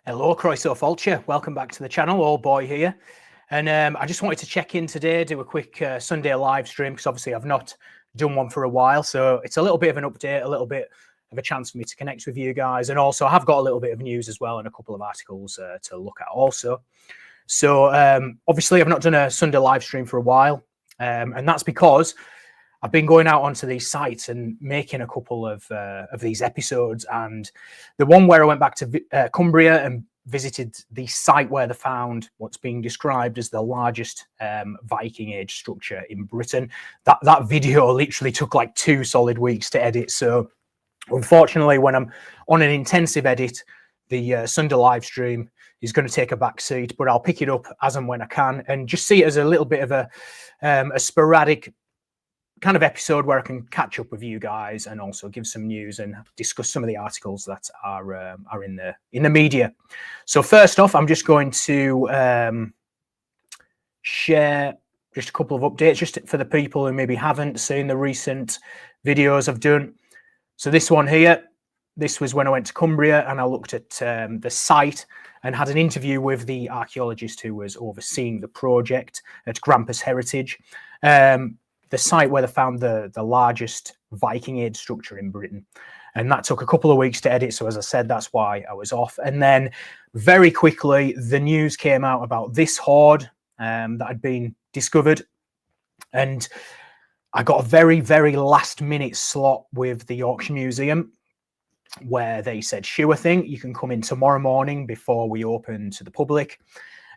Hello, Croeso Fulcher. Welcome back to the channel. Old boy here. And I just wanted to check in today, do a quick Sunday live stream, because obviously I've not done one for a while. So it's a little bit of an update, a little bit of a chance for me to connect with you guys. And also I have got a little bit of news as well and a couple of articles to look at also. So obviously I've not done a Sunday live stream for a while. And that's because I've been going out onto these sites and making a couple of these episodes. And the one where I went back to Cumbria and visited the site where they found what's being described as the largest Viking Age structure in Britain. That video literally took like 2 solid weeks to edit. So unfortunately, when I'm on an intensive edit, the Sunday live stream is going to take a back seat, but I'll pick it up as and when I can and just see it as a little bit of a sporadic kind of episode where I can catch up with you guys and also give some news and discuss some of the articles that are in the media. So first off, I'm just going to share just a couple of updates just for the people who maybe haven't seen the recent videos I've done. So this one here, this was when I went to Cumbria and I looked at the site and had an interview with the archaeologist who was overseeing the project at Grampus Heritage. The site where they found the largest Viking Age structure in Britain. And that took a couple of weeks to edit. So as I said, that's why I was off. And then very quickly, the news came out about this hoard that had been discovered. And I got a very, very last minute slot with the Yorkshire Museum where they said, sure thing, you can come in tomorrow morning before we open to the public.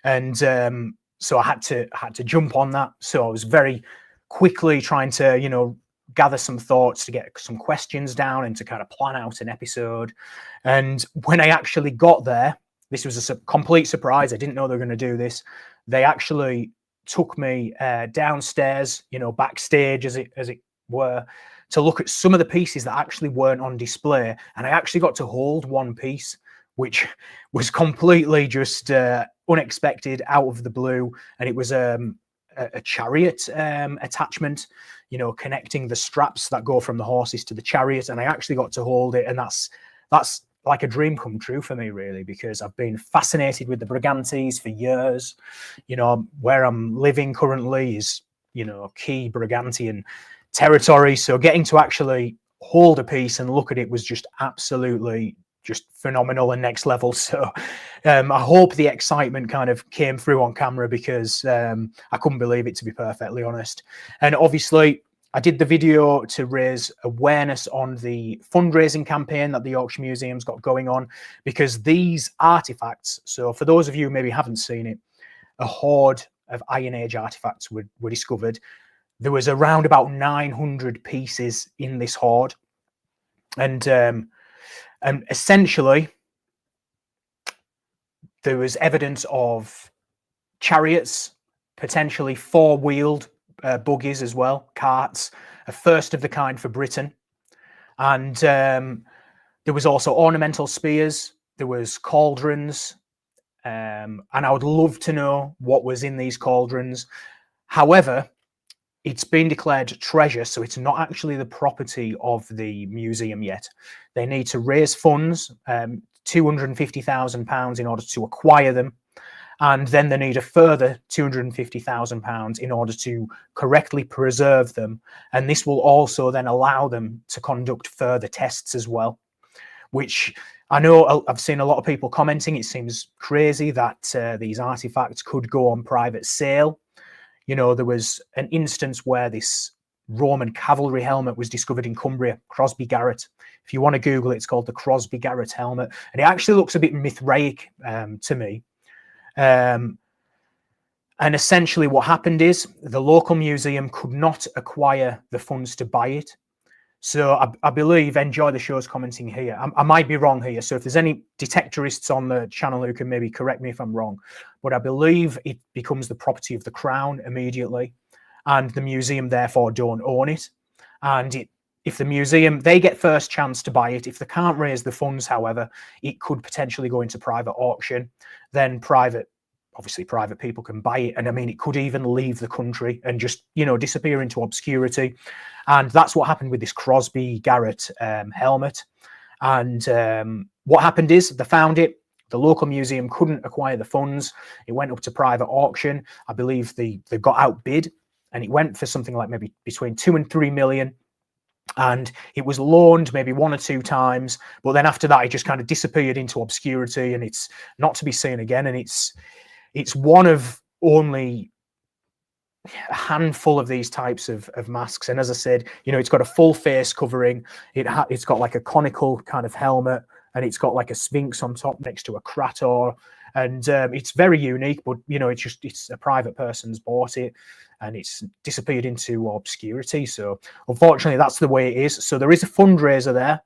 And so I had to jump on that. So I was very quickly trying to, gather some thoughts to get some questions down and to kind of plan out an episode. And when I actually got there, this was a complete surprise. I didn't know they were going to do this. They actually took me downstairs, backstage as it were, to look at some of the pieces that actually weren't on display. And I actually got to hold one piece, which was completely just unexpected, out of the blue. And it was a chariot attachment, connecting the straps that go from the horses to the chariot. And I actually got to hold it. And that's like a dream come true for me, really, because I've been fascinated with the Brigantes for years. Where I'm living currently is, key Brigantian territory. So getting to actually hold a piece and look at it was just absolutely just phenomenal and next level. So I hope the excitement kind of came through on camera, because I couldn't believe it, to be perfectly honest. And obviously I did the video to raise awareness on the fundraising campaign that the Yorkshire Museum's got going on, because these artifacts, so for those of you who maybe haven't seen it, a hoard of Iron Age artifacts were discovered. There was around about 900 pieces in this hoard. And essentially, there was evidence of chariots, potentially 4-wheeled buggies as well, carts, a first of the kind for Britain. And there was also ornamental spears, there was cauldrons, and I would love to know what was in these cauldrons. However, it's been declared treasure, so it's not actually the property of the museum yet. They need to raise funds, £250,000 in order to acquire them. And then they need a further £250,000 in order to correctly preserve them. And this will also then allow them to conduct further tests as well, which I know I've seen a lot of people commenting. It seems crazy that these artifacts could go on private sale. There was an instance where this Roman cavalry helmet was discovered in Cumbria, Crosby Garrett. If you want to Google it, it's called the Crosby Garrett helmet. And it actually looks a bit Mithraic to me. And essentially what happened is the local museum could not acquire the funds to buy it. So I believe, Enjoy the Show's commenting here. I might be wrong here. So if there's any detectorists on the channel who can maybe correct me if I'm wrong, but I believe it becomes the property of the Crown immediately, and the museum therefore don't own it. And if the museum, they get first chance to buy it. If they can't raise the funds, however, it could potentially go into private auction. Then obviously private people can buy it. And I mean, it could even leave the country and just, disappear into obscurity. And that's what happened with this Crosby Garrett helmet. And what happened is they found it, The local museum couldn't acquire the funds. It went up to private auction. I believe they got outbid, and it went for something like maybe between 2 and 3 million. And it was loaned maybe 1 or 2 times, but then after that, it just kind of disappeared into obscurity, and it's not to be seen again. And it's one of only a handful of these types of masks. And as I said, you know, it's got a full face covering. It's got like a conical kind of helmet, and it's got like a sphinx on top next to a krator. And it's very unique, but you know, it's a private person's bought it, and it's disappeared into obscurity. So unfortunately, that's the way it is. So there is a fundraiser there.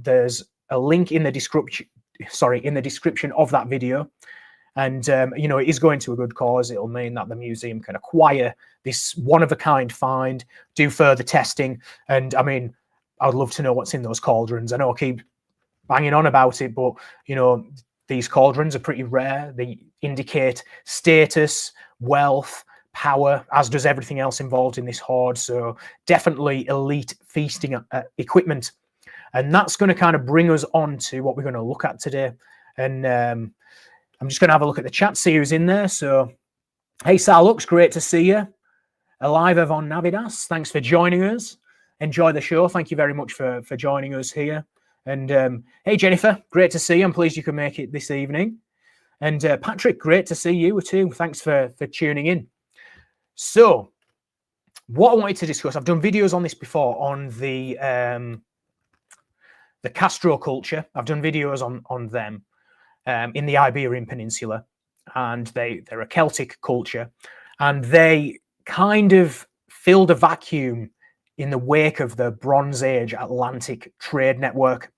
There's a link in the description. Sorry, in the description of that video. And you know, it is going to a good cause. It'll mean that the museum can acquire this one-of-a-kind find, do further testing, and I mean, I'd love to know what's in those cauldrons. I know I keep banging on about it, but you know, these cauldrons are pretty rare. They indicate status, wealth, power, as does everything else involved in this hoard. So definitely elite feasting equipment. And that's going to kind of bring us on to what we're going to look at today. And I'm just going to have a look at the chat, see who's in there. So, hey, Salux, great to see you. Aliva von Navidas, thanks for joining us. Enjoy the show. Thank you very much for joining us here. And hey, Jennifer, great to see you. I'm pleased you can make it this evening. And Patrick, great to see you too. Thanks for tuning in. So, what I wanted to discuss, I've done videos on this before on the Castro culture. I've done videos on them in the Iberian Peninsula, and they're a Celtic culture, and they kind of filled a vacuum in the wake of the Bronze Age Atlantic trade network.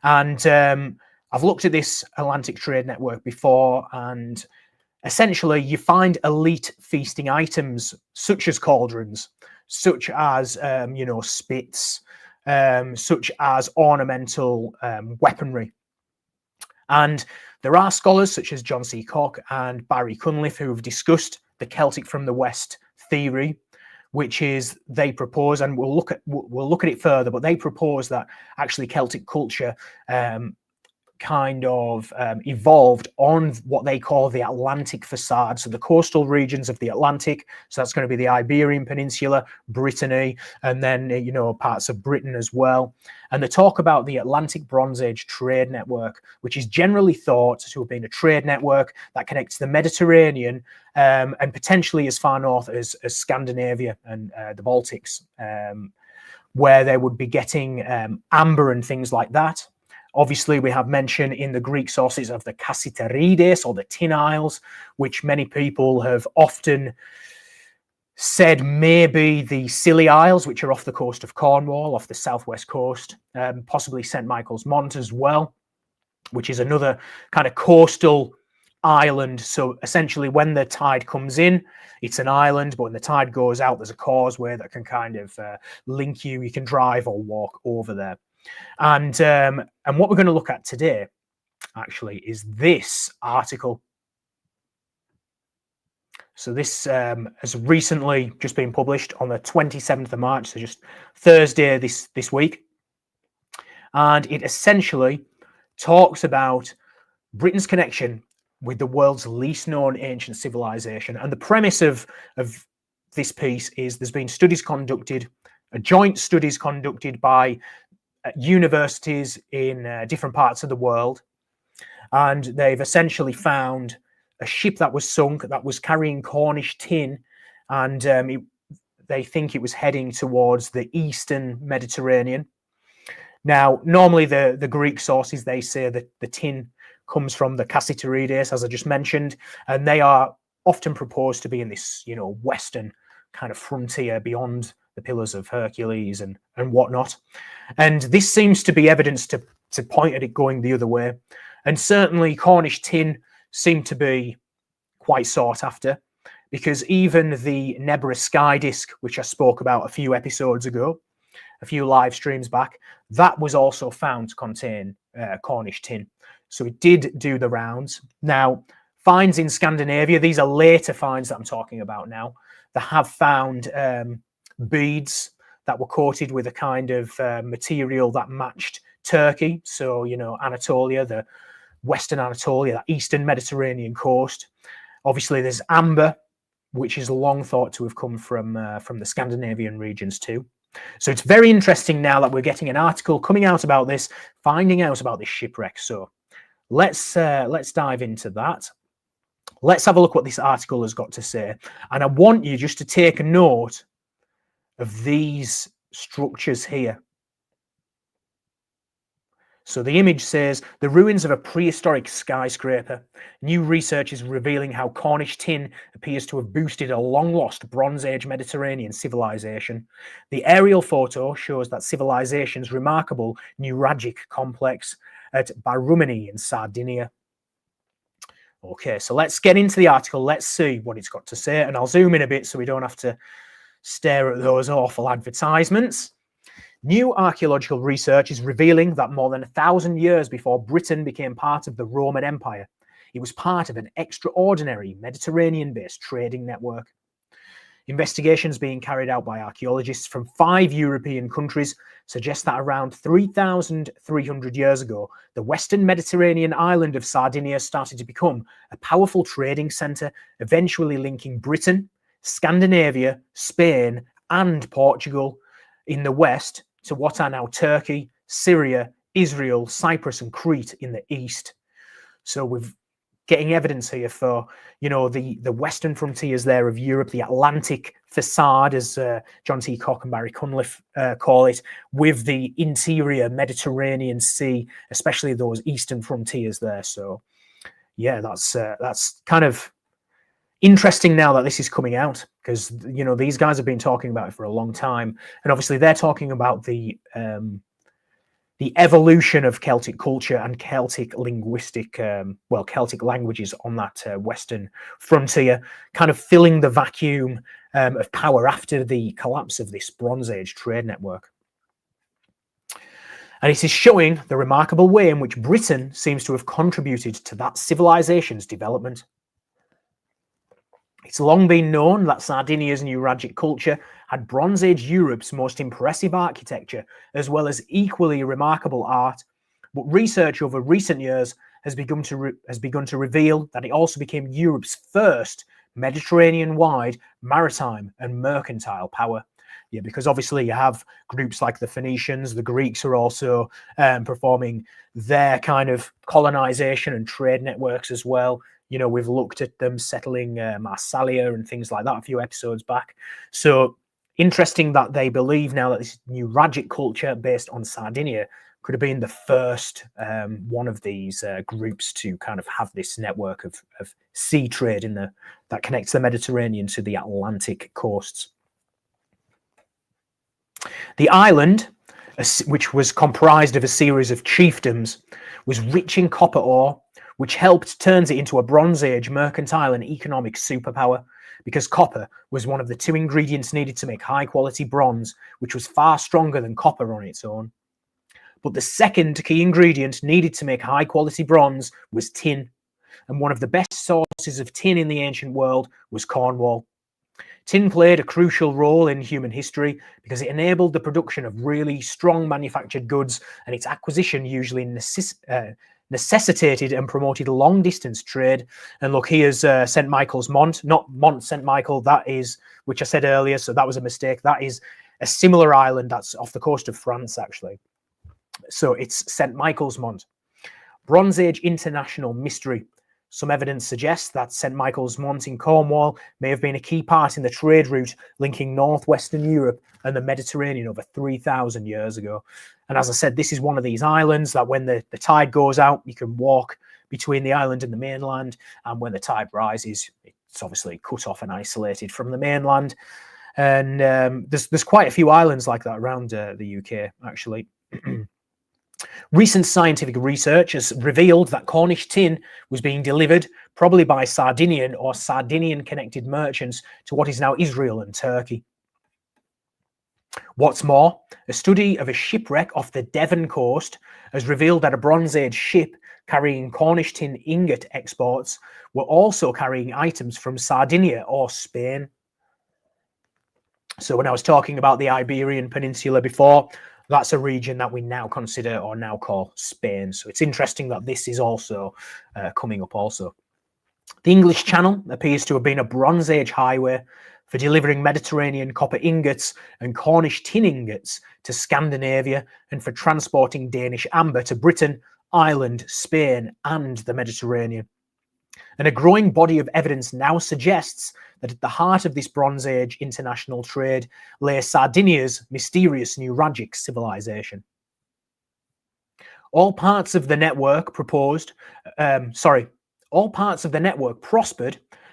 And I've looked at this Atlantic trade network before, and essentially you find elite feasting items such as cauldrons, such as you know, spits, such as ornamental weaponry. And there are scholars such as John C. Cock and Barry Cunliffe who have discussed the Celtic from the West theory, which is they propose, and we'll look at it further, but they propose that actually Celtic culture kind of evolved on what they call the Atlantic facade, so the coastal regions of the Atlantic. So that's going to be the Iberian Peninsula, Brittany, and then you know, parts of Britain as well. And they talk about the Atlantic Bronze Age trade network, which is generally thought to have been a trade network that connects the Mediterranean and potentially as far north as Scandinavia and the Baltics, where they would be getting amber and things like that. Obviously, we have mention in the Greek sources of the Cassiterides, or the Tin Isles, which many people have often said may be the Scilly Isles, which are off the coast of Cornwall, off the southwest coast, possibly St. Michael's Mont as well, which is another kind of coastal island. So essentially, when the tide comes in, it's an island, but when the tide goes out, there's a causeway that can kind of link you. You can drive or walk over there. And what we're going to look at today, actually, is this article. So this has recently just been published on the 27th of March, so just Thursday this week. And it essentially talks about Britain's connection with the world's least known ancient civilization. And the premise of this piece is there's been studies conducted, joint studies conducted by universities in different parts of the world, and they've essentially found a ship that was sunk that was carrying Cornish tin, and they think it was heading towards the eastern Mediterranean. Now, normally the Greek sources, they say that the tin comes from the Cassiterides, as I just mentioned, and they are often proposed to be in this, you know, western kind of frontier beyond the Pillars of Hercules and whatnot. And this seems to be evidence to point at it going the other way. And certainly Cornish tin seemed to be quite sought after, because even the Nebra sky disk, which I spoke about a few episodes ago, a few live streams back, that was also found to contain Cornish tin. So it did do the rounds. Now, finds in Scandinavia, these are later finds that I'm talking about now, they have found beads that were coated with a kind of material that matched Turkey. So, you know, Anatolia, the Western Anatolia, that Eastern Mediterranean coast. Obviously, there's amber, which is long thought to have come from the Scandinavian regions too. So it's very interesting now that we're getting an article coming out about this, finding out about this shipwreck. So let's dive into that. Let's have a look what this article has got to say. And I want you just to take a note of these structures here. So the image says, the ruins of a prehistoric skyscraper. New research is revealing how Cornish tin appears to have boosted a long-lost Bronze Age Mediterranean civilization. The aerial photo shows that civilization's remarkable Nuragic complex at Barumini in Sardinia. Okay, so let's get into the article. Let's see what it's got to say. And I'll zoom in a bit so we don't have to stare at those awful advertisements. New archaeological research is revealing that more than 1,000 years before Britain became part of the Roman Empire, it was part of an extraordinary Mediterranean-based trading network. Investigations being carried out by archaeologists from 5 European countries suggest that around 3,300 years ago, the Western Mediterranean island of Sardinia started to become a powerful trading centre, eventually linking Britain, Scandinavia, Spain, and Portugal in the west to what are now Turkey, Syria, Israel, Cyprus, and Crete in the east. So we're getting evidence here for, you know, the western frontiers there of Europe, the Atlantic facade, as John T. Cock and Barry Cunliffe call it, with the interior Mediterranean Sea, especially those eastern frontiers there. So, yeah, that's kind of interesting now that this is coming out, because, you know, these guys have been talking about it for a long time, and obviously they're talking about the evolution of Celtic culture and Celtic linguistic, Celtic languages on that western frontier, kind of filling the vacuum of power after the collapse of this Bronze Age trade network. And it is showing the remarkable way in which Britain seems to have contributed to that civilization's development. It's long been known that Sardinia's Nuragic culture had Bronze Age Europe's most impressive architecture, as well as equally remarkable art, but research over recent years has begun to reveal that it also became Europe's first Mediterranean-wide maritime and mercantile power. Yeah, because obviously you have groups like the Phoenicians, the Greeks are also performing their kind of colonization and trade networks as well. You know, we've looked at them settling Massalia and things like that a few episodes back. So interesting that they believe now that this Nuragic culture based on Sardinia could have been the first one of these groups to kind of have this network of sea trade that connects the Mediterranean to the Atlantic coasts. The island, which was comprised of a series of chiefdoms, was rich in copper ore, which helped turns it into a Bronze Age mercantile and economic superpower, because copper was one of the 2 ingredients needed to make high-quality bronze, which was far stronger than copper on its own. But the second key ingredient needed to make high-quality bronze was tin, and one of the best sources of tin in the ancient world was Cornwall. Tin played a crucial role in human history because it enabled the production of really strong manufactured goods, and its acquisition usually necessitated and promoted long-distance trade. And look, here's St. Michael's Mont, not Mont St. Michael, that is, which I said earlier, so that was a mistake. That is a similar island that's off the coast of France, actually. So it's St. Michael's Mont. Bronze Age international mystery. Some evidence suggests that St. Michael's Mont in Cornwall may have been a key part in the trade route linking northwestern Europe and the Mediterranean over 3,000 years ago. And as I said, this is one of these islands that when the tide goes out, you can walk between the island and the mainland, and when the tide rises, it's obviously cut off and isolated from the mainland. And there's quite a few islands like that around the UK, actually. Recent scientific research has revealed that Cornish tin was being delivered probably by Sardinian or Sardinian-connected merchants to what is now Israel and Turkey. What's more, a study of a shipwreck off the Devon coast has revealed that a Bronze Age ship carrying Cornish tin ingot exports were also carrying items from Sardinia or Spain. So when I was talking about the Iberian Peninsula before, That's a region that we now consider or now call Spain. So it's interesting that this is also coming up also. The English Channel appears to have been a Bronze Age highway for delivering Mediterranean copper ingots and Cornish tin ingots to Scandinavia, and for transporting Danish amber to Britain, Ireland, Spain, and the Mediterranean. And a growing body of evidence now suggests that at the heart of this Bronze Age international trade lay Sardinia's mysterious Nuragic civilization. All parts of the network prospered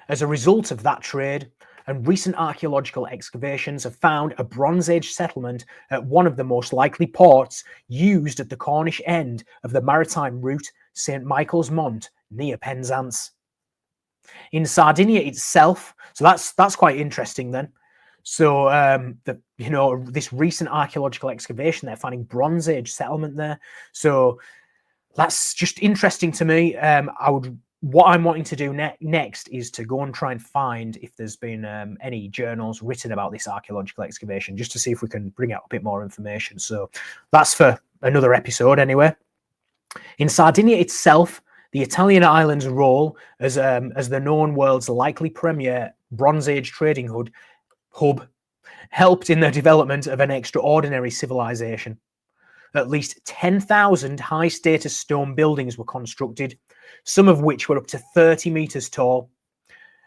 as a result of that trade, and recent archaeological excavations have found a Bronze Age settlement at one of the most likely ports used at the Cornish end of the maritime route, St. Michael's Mont, near Penzance. In Sardinia itself, so that's quite interesting then. So this recent archaeological excavation, they're finding Bronze Age settlement there. So that's just interesting to me. What I'm wanting to do next is to go and try and find if there's been any journals written about this archaeological excavation, just to see if we can bring out a bit more information. So that's for another episode anyway. In Sardinia itself, the Italian island's role as the known world's likely premier Bronze Age trading hub helped in the development of an extraordinary civilization. At least 10,000 high-status stone buildings were constructed, some of which were up to 30 meters tall.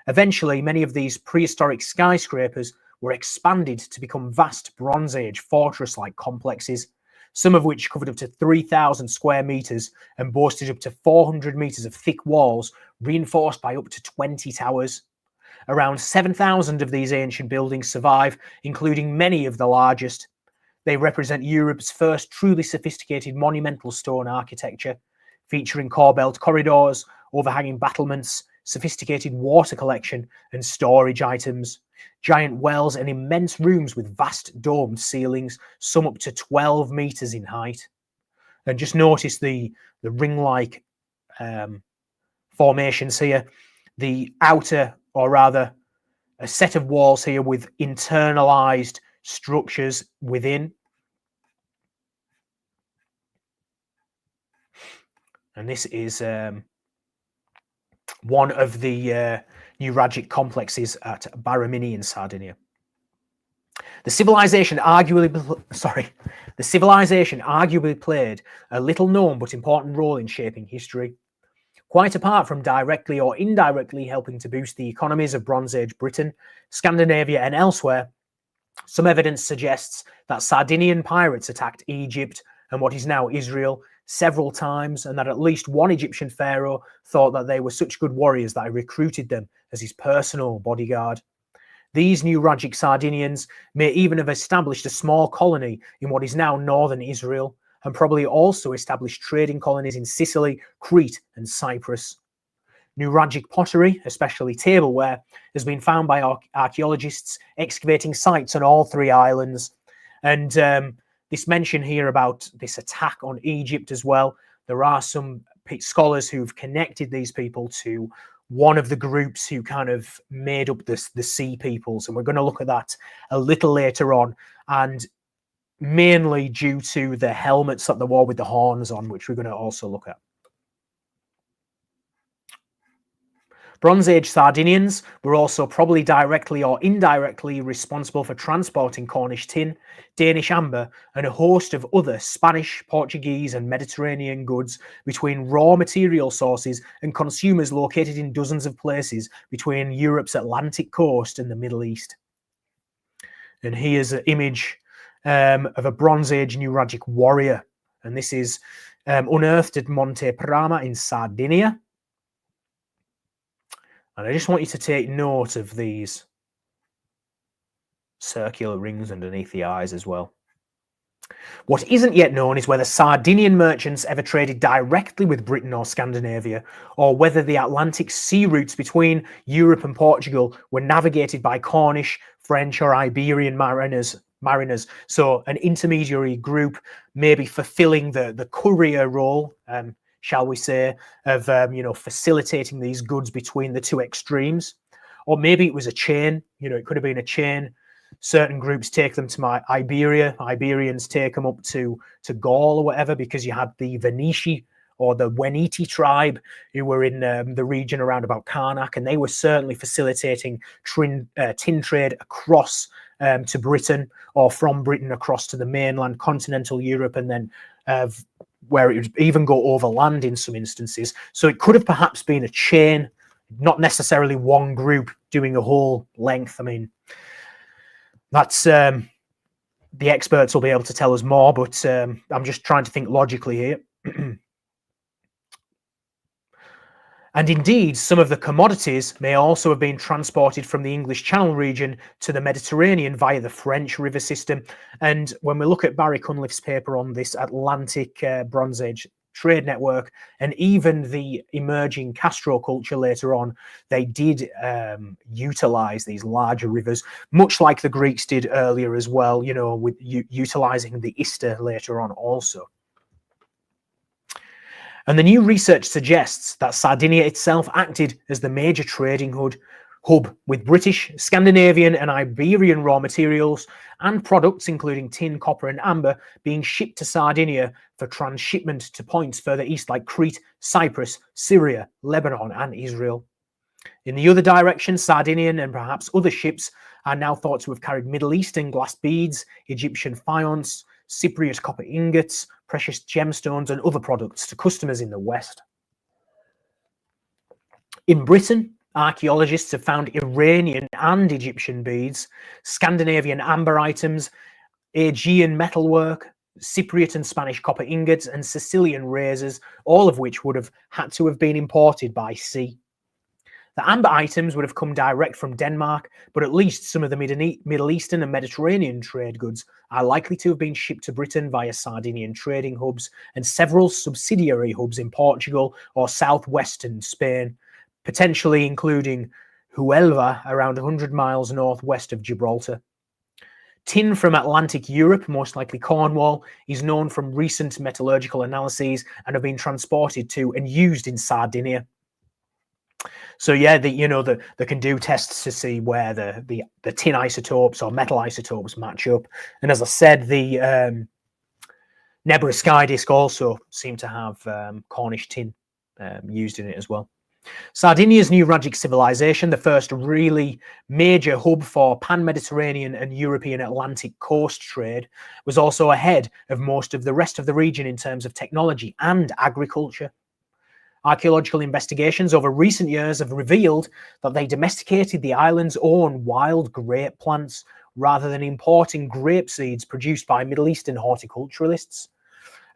Eventually, many of these prehistoric skyscrapers were expanded to become vast Bronze Age fortress-like complexes, some of which covered up to 3,000 square meters and boasted up to 400 meters of thick walls, reinforced by up to 20 towers. Around 7,000 of these ancient buildings survive, including many of the largest. They represent Europe's first truly sophisticated monumental stone architecture, featuring corbelled corridors, overhanging battlements, sophisticated water collection and storage items, giant wells and immense rooms with vast domed ceilings, some up to 12 meters in height. And just notice the ring-like formations here. The outer, or rather a set of walls here with internalized structures within. And this is one of the Nuragic complexes at Baramini in Sardinia. The civilization arguably played a little known but important role in shaping history. Quite apart from directly or indirectly helping to boost the economies of Bronze Age Britain, Scandinavia and elsewhere, some evidence suggests that Sardinian pirates attacked Egypt and what is now Israel several times, and that at least one Egyptian pharaoh thought that they were such good warriors that he recruited them as his personal bodyguard. These Nuragic Sardinians may even have established a small colony in what is now northern Israel, and probably also established trading colonies in Sicily, Crete, and Cyprus. Nuragic pottery, especially tableware, has been found by archaeologists excavating sites on all three islands. And this mention here about this attack on Egypt as well, there are some scholars who've connected these people to one of the groups who kind of made up the Sea Peoples. And we're going to look at that a little later on, and mainly due to the helmets that they wore with the horns on, which we're going to also look at. Bronze Age Sardinians were also probably directly or indirectly responsible for transporting Cornish tin, Danish amber, and a host of other Spanish, Portuguese, and Mediterranean goods between raw material sources and consumers located in dozens of places between Europe's Atlantic coast and the Middle East. And here's an image of a Bronze Age Nuragic warrior, and this is unearthed at Monte Prama in Sardinia. And I just want you to take note of these circular rings underneath the eyes as well. What isn't yet known is whether Sardinian merchants ever traded directly with Britain or Scandinavia, or whether the Atlantic sea routes between Europe and Portugal were navigated by Cornish, French, or Iberian mariners. So an intermediary group maybe fulfilling the courier role, shall we say, of facilitating these goods between the two extremes. Or maybe it was a chain, it could have been a chain Certain groups take them to Iberia. Iberians take them up to Gaul or whatever, because you had the Veneti or the Veneti tribe who were in the region around about Karnak, and they were certainly facilitating tin trade across to Britain, or from Britain across to the mainland, continental Europe, and then where it would even go overland in some instances. So it could have perhaps been a chain, not necessarily one group doing a whole length. I mean, that's the experts will be able to tell us more, but I'm just trying to think logically here. And indeed, some of the commodities may also have been transported from the English Channel region to the Mediterranean via the French river system. And when we look at Barry Cunliffe's paper on this Atlantic Bronze Age trade network, and even the emerging Castro culture later on, they did utilize these larger rivers, much like the Greeks did earlier as well, you know, with utilizing the Ister later on also. And the new research suggests that Sardinia itself acted as the major trading hub with British, Scandinavian and Iberian raw materials and products including tin, copper and amber being shipped to Sardinia for transshipment to points further east like Crete, Cyprus, Syria, Lebanon and Israel. In the other direction, Sardinian and perhaps other ships are now thought to have carried Middle Eastern glass beads, Egyptian faience, Cypriot copper ingots, precious gemstones and other products to customers in the West. In Britain, archaeologists have found Iranian and Egyptian beads, Scandinavian amber items, Aegean metalwork, Cypriot and Spanish copper ingots and Sicilian razors, all of which would have had to have been imported by sea. The amber items would have come direct from Denmark, but at least some of the Middle Eastern and Mediterranean trade goods are likely to have been shipped to Britain via Sardinian trading hubs and several subsidiary hubs in Portugal or southwestern Spain, potentially including Huelva, around 100 miles northwest of Gibraltar. Tin from Atlantic Europe, most likely Cornwall, is known from recent metallurgical analyses and have been transported to and used in Sardinia. So yeah, they can do tests to see where the tin isotopes or metal isotopes match up. And as I said, the Nebra sky disk also seemed to have Cornish tin used in it as well. Sardinia's Nuragic civilization, the first really major hub for pan-Mediterranean and European Atlantic coast trade, was also ahead of most of the rest of the region in terms of technology and agriculture. Archaeological investigations over recent years have revealed that they domesticated the island's own wild grape plants rather than importing grape seeds produced by Middle Eastern horticulturalists,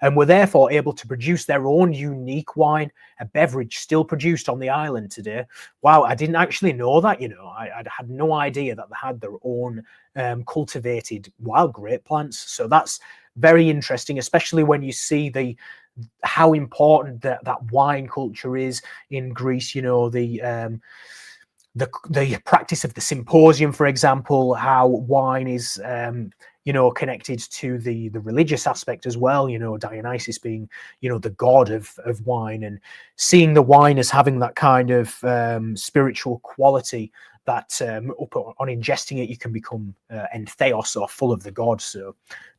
and were therefore able to produce their own unique wine, a beverage still produced on the island today. Wow, I didn't actually know that, I had no idea that they had their own cultivated wild grape plants. So that's very interesting, especially when you see how important that wine culture is in Greece. The practice of the symposium, for example, how wine is connected to the religious aspect as well, Dionysus being the god of wine, and seeing the wine as having that kind of spiritual quality that on ingesting it you can become entheos, or full of the god. So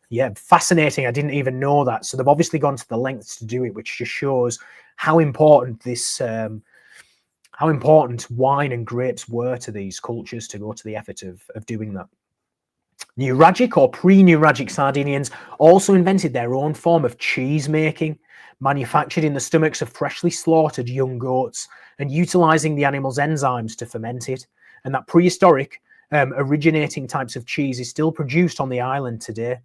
yeah, fascinating. I didn't even know that. So they've obviously gone to the lengths to do it, which just shows how important how important wine and grapes were to these cultures to go to the effort of doing that. Nuragic or pre-Nuragic Sardinians also invented their own form of cheese making, manufactured in the stomachs of freshly slaughtered young goats and utilizing the animal's enzymes to ferment it. And that prehistoric originating types of cheese is still produced on the island today.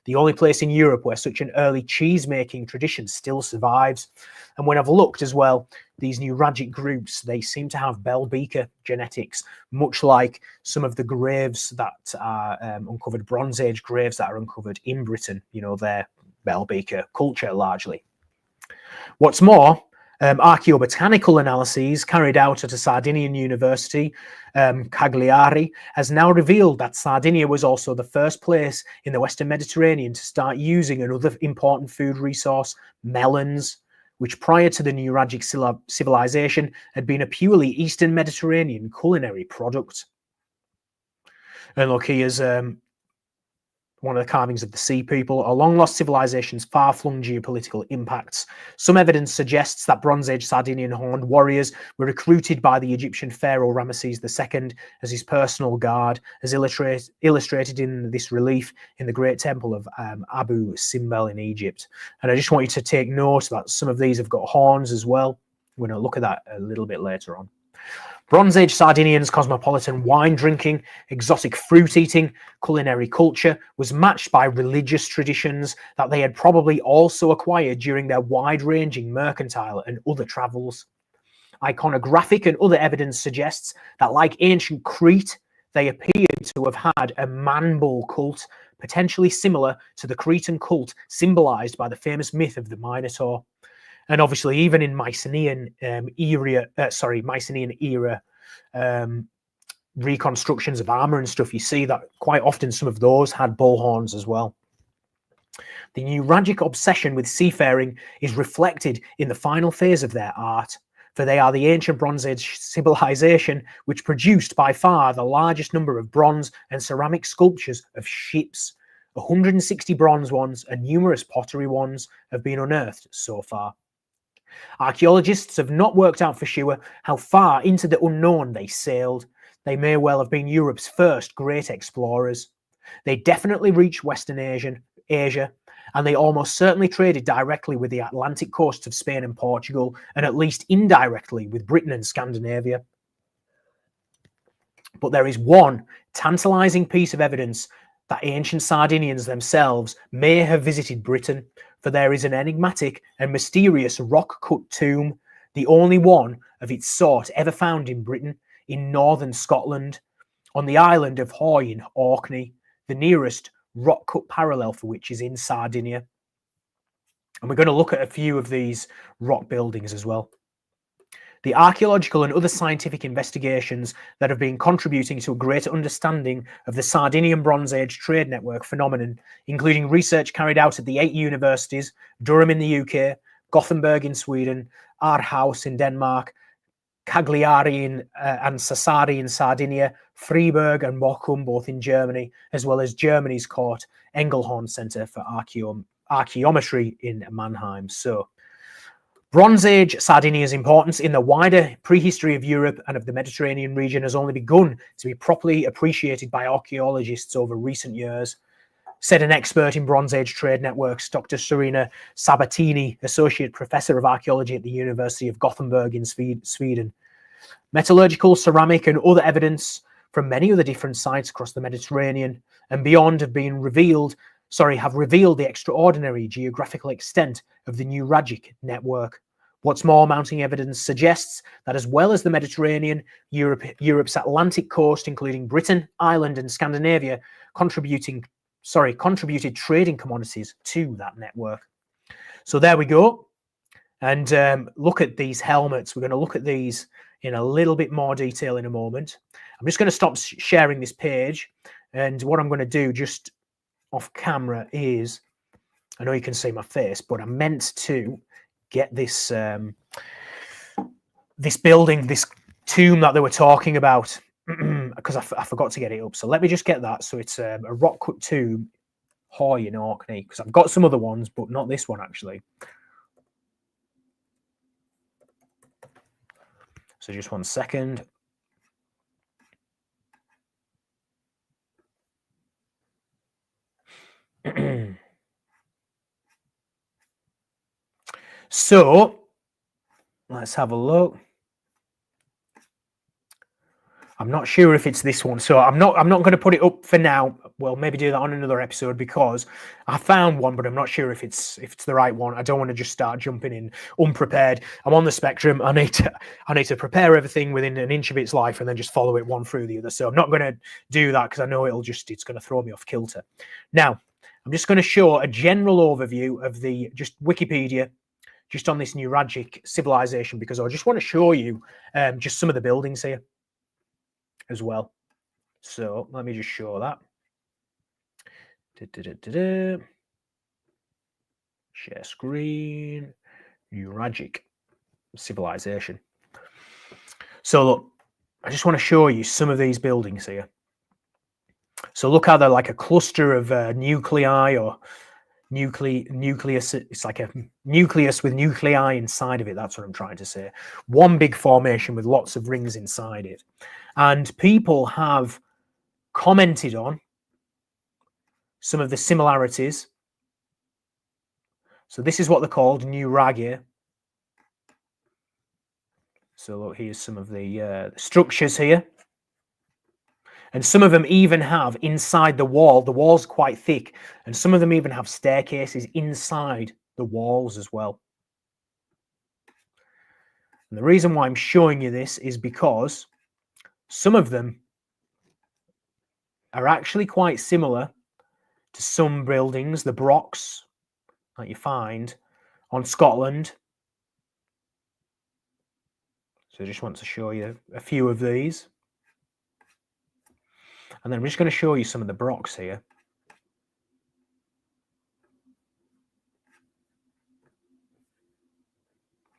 The only place in Europe where such an early cheese-making tradition still survives. And when I've looked as well, these Nuragic groups, they seem to have bell beaker genetics, much like some of the graves that are uncovered, Bronze Age graves that are uncovered in Britain. They're bell beaker culture largely. What's more, archaeobotanical analyses carried out at a Sardinian university, Cagliari, has now revealed that Sardinia was also the first place in the Western Mediterranean to start using another important food resource, melons, which prior to the Nuragic civilization had been a purely Eastern Mediterranean culinary product. And look, here's one of the carvings of the Sea People, a long-lost civilization's far-flung geopolitical impacts. Some evidence suggests that Bronze Age Sardinian horned warriors were recruited by the Egyptian pharaoh Ramesses II as his personal guard, as illustrated in this relief in the Great Temple of Abu Simbel in Egypt. And I just want you to take note that some of these have got horns as well. We're going to look at that a little bit later on. Bronze Age Sardinians' cosmopolitan wine drinking, exotic fruit eating, culinary culture was matched by religious traditions that they had probably also acquired during their wide-ranging mercantile and other travels. Iconographic and other evidence suggests that, like ancient Crete, they appeared to have had a man-bull cult, potentially similar to the Cretan cult symbolized by the famous myth of the Minotaur. And obviously, even in Mycenaean era reconstructions of armor and stuff, you see that quite often some of those had bull horns as well. The Nuragic obsession with seafaring is reflected in the final phase of their art, for they are the ancient Bronze Age civilization which produced by far the largest number of bronze and ceramic sculptures of ships. 160 bronze ones and numerous pottery ones have been unearthed so far. Archaeologists have not worked out for sure how far into the unknown they sailed. They may well have been Europe's first great explorers. They definitely reached Western Asia, and they almost certainly traded directly with the Atlantic coasts of Spain and Portugal, and at least indirectly with Britain and Scandinavia. But there is one tantalizing piece of evidence that ancient Sardinians themselves may have visited Britain, for there is an enigmatic and mysterious rock-cut tomb, the only one of its sort ever found in Britain, in northern Scotland, on the island of Hoy in Orkney, the nearest rock-cut parallel for which is in Sardinia. And we're going to look at a few of these rock buildings as well. The archaeological and other scientific investigations that have been contributing to a greater understanding of the Sardinian Bronze Age trade network phenomenon, including research carried out at the 8 universities, Durham in the UK, Gothenburg in Sweden, Aarhus in Denmark, Cagliari and Sassari in Sardinia, Freiburg and Bochum both in Germany, as well as Germany's Court Engelhorn Centre for Archaeometry in Mannheim. So, Bronze Age Sardinia's importance in the wider prehistory of Europe and of the Mediterranean region has only begun to be properly appreciated by archaeologists over recent years, said an expert in Bronze Age trade networks, Dr. Serena Sabatini, Associate Professor of Archaeology at the University of Gothenburg in Sweden. Metallurgical, ceramic and other evidence from many other different sites across the Mediterranean and beyond have revealed the extraordinary geographical extent of the Nuragic network. What's more, mounting evidence suggests that as well as the Mediterranean, Europe's Atlantic coast, including Britain, Ireland and Scandinavia, contributed trading commodities to that network. So there we go. And look at these helmets. We're going to look at these in a little bit more detail in a moment. I'm just going to stop sharing this page. And what I'm going to do just off camera is, I know you can see my face, but I meant to get this this building, this tomb that they were talking about, because I forgot to get it up. So let me just get that. So it's a rock cut tomb, Hoy in Orkney, because I've got some other ones, but not this one actually. So just one second. So let's have a look. I'm not sure if it's this one, so I'm not going to put it up for now. Well, maybe do that on another episode, because I found one, but I'm not sure if it's the right one. I don't want to just start jumping in unprepared. I'm on the spectrum. I need to prepare everything within an inch of its life and then just follow it one through the other. So I'm not going to do that because I know it's going to throw me off kilter. Now, I'm just going to show a general overview of the Wikipedia just on this Nuragic civilization, because I just want to show you just some of the buildings here as well. So let me just show that. Share screen. Nuragic civilization. So look, I just want to show you some of these buildings here. So look how they're like a cluster of nuclei or nucleus. It's like a nucleus with nuclei inside of it. That's what I'm trying to say. One big formation with lots of rings inside it. And people have commented on some of the similarities. So this is what they're called, Nuragic. So look, here's some of the structures here. And some of them even have inside the wall's quite thick, and some of them even have staircases inside the walls as well. And the reason why I'm showing you this is because some of them are actually quite similar to some buildings, the brocks that you find on Scotland. So I just want to show you a few of these. And then I'm just going to show you some of the brocks here.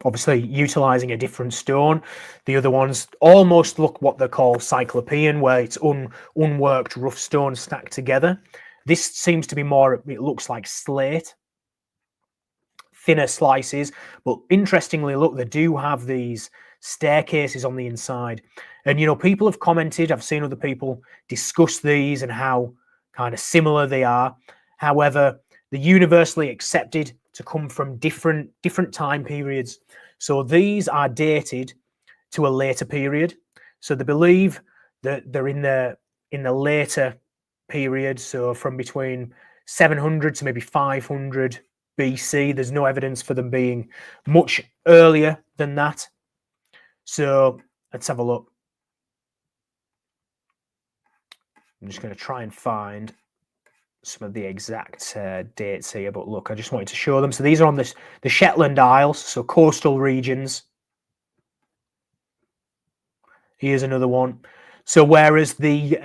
Obviously, utilizing a different stone. The other ones almost look what they call cyclopean, where it's unworked rough stone stacked together. This seems to be more, it looks like slate, thinner slices. But interestingly, look, they do have these staircases on the inside. And, you know, people have commented, I've seen other people discuss these and how kind of similar they are. However, they're universally accepted to come from different time periods. So these are dated to a later period. So they believe that they're in the later period, so from between 700 to maybe 500 BC. There's no evidence for them being much earlier than that. So let's have a look. I'm just going to try and find some of the exact dates here, but look, I just wanted to show them. So these are on the Shetland Isles, so coastal regions. Here's another one. So whereas the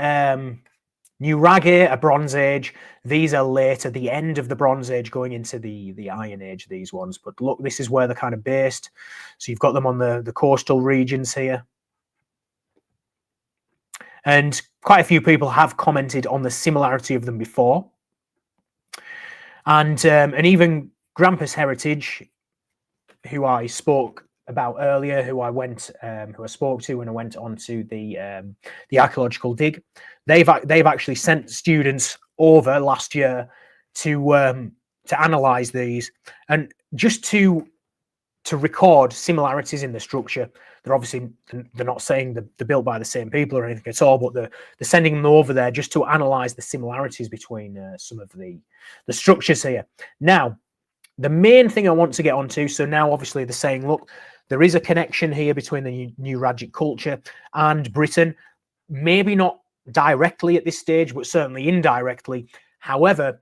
Nuragic, a Bronze Age, these are later, the end of the Bronze Age, going into the Iron Age, these ones. But look, this is where they're kind of based. So you've got them on the coastal regions here. And quite a few people have commented on the similarity of them before. And even Grampus Heritage, who I spoke about earlier, who I spoke to when I went on to the archaeological dig, they've actually sent students over last year to analyze these and just to record similarities in the structure. They're not saying they're built by the same people or anything at all, but they're sending them over there just to analyze the similarities between some of the structures here. Now, the main thing I want to get onto, so now obviously they're saying, look, there is a connection here between the Nuragic culture and Britain, maybe not directly at this stage, but certainly indirectly. However,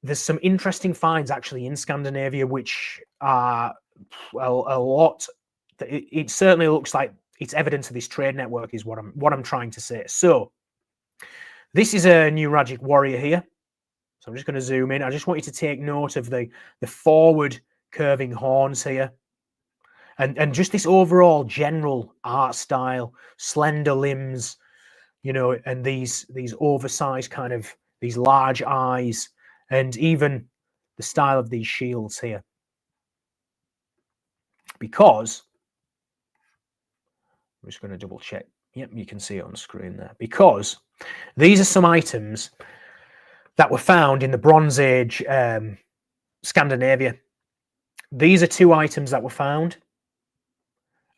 there's some interesting finds actually in Scandinavia, which are a lot. It certainly looks like it's evidence of this trade network, is what I'm trying to say. So this is a Nuragic warrior here. So I'm just going to zoom in. I just want you to take note of the forward curving horns here, and just this overall general art style, slender limbs, you know, and these oversized kind of these large eyes, and even the style of these shields here. Because I'm just going to double check. Yep, you can see it on screen there. Because these are some items that were found in the Bronze Age Scandinavia. These are two items that were found,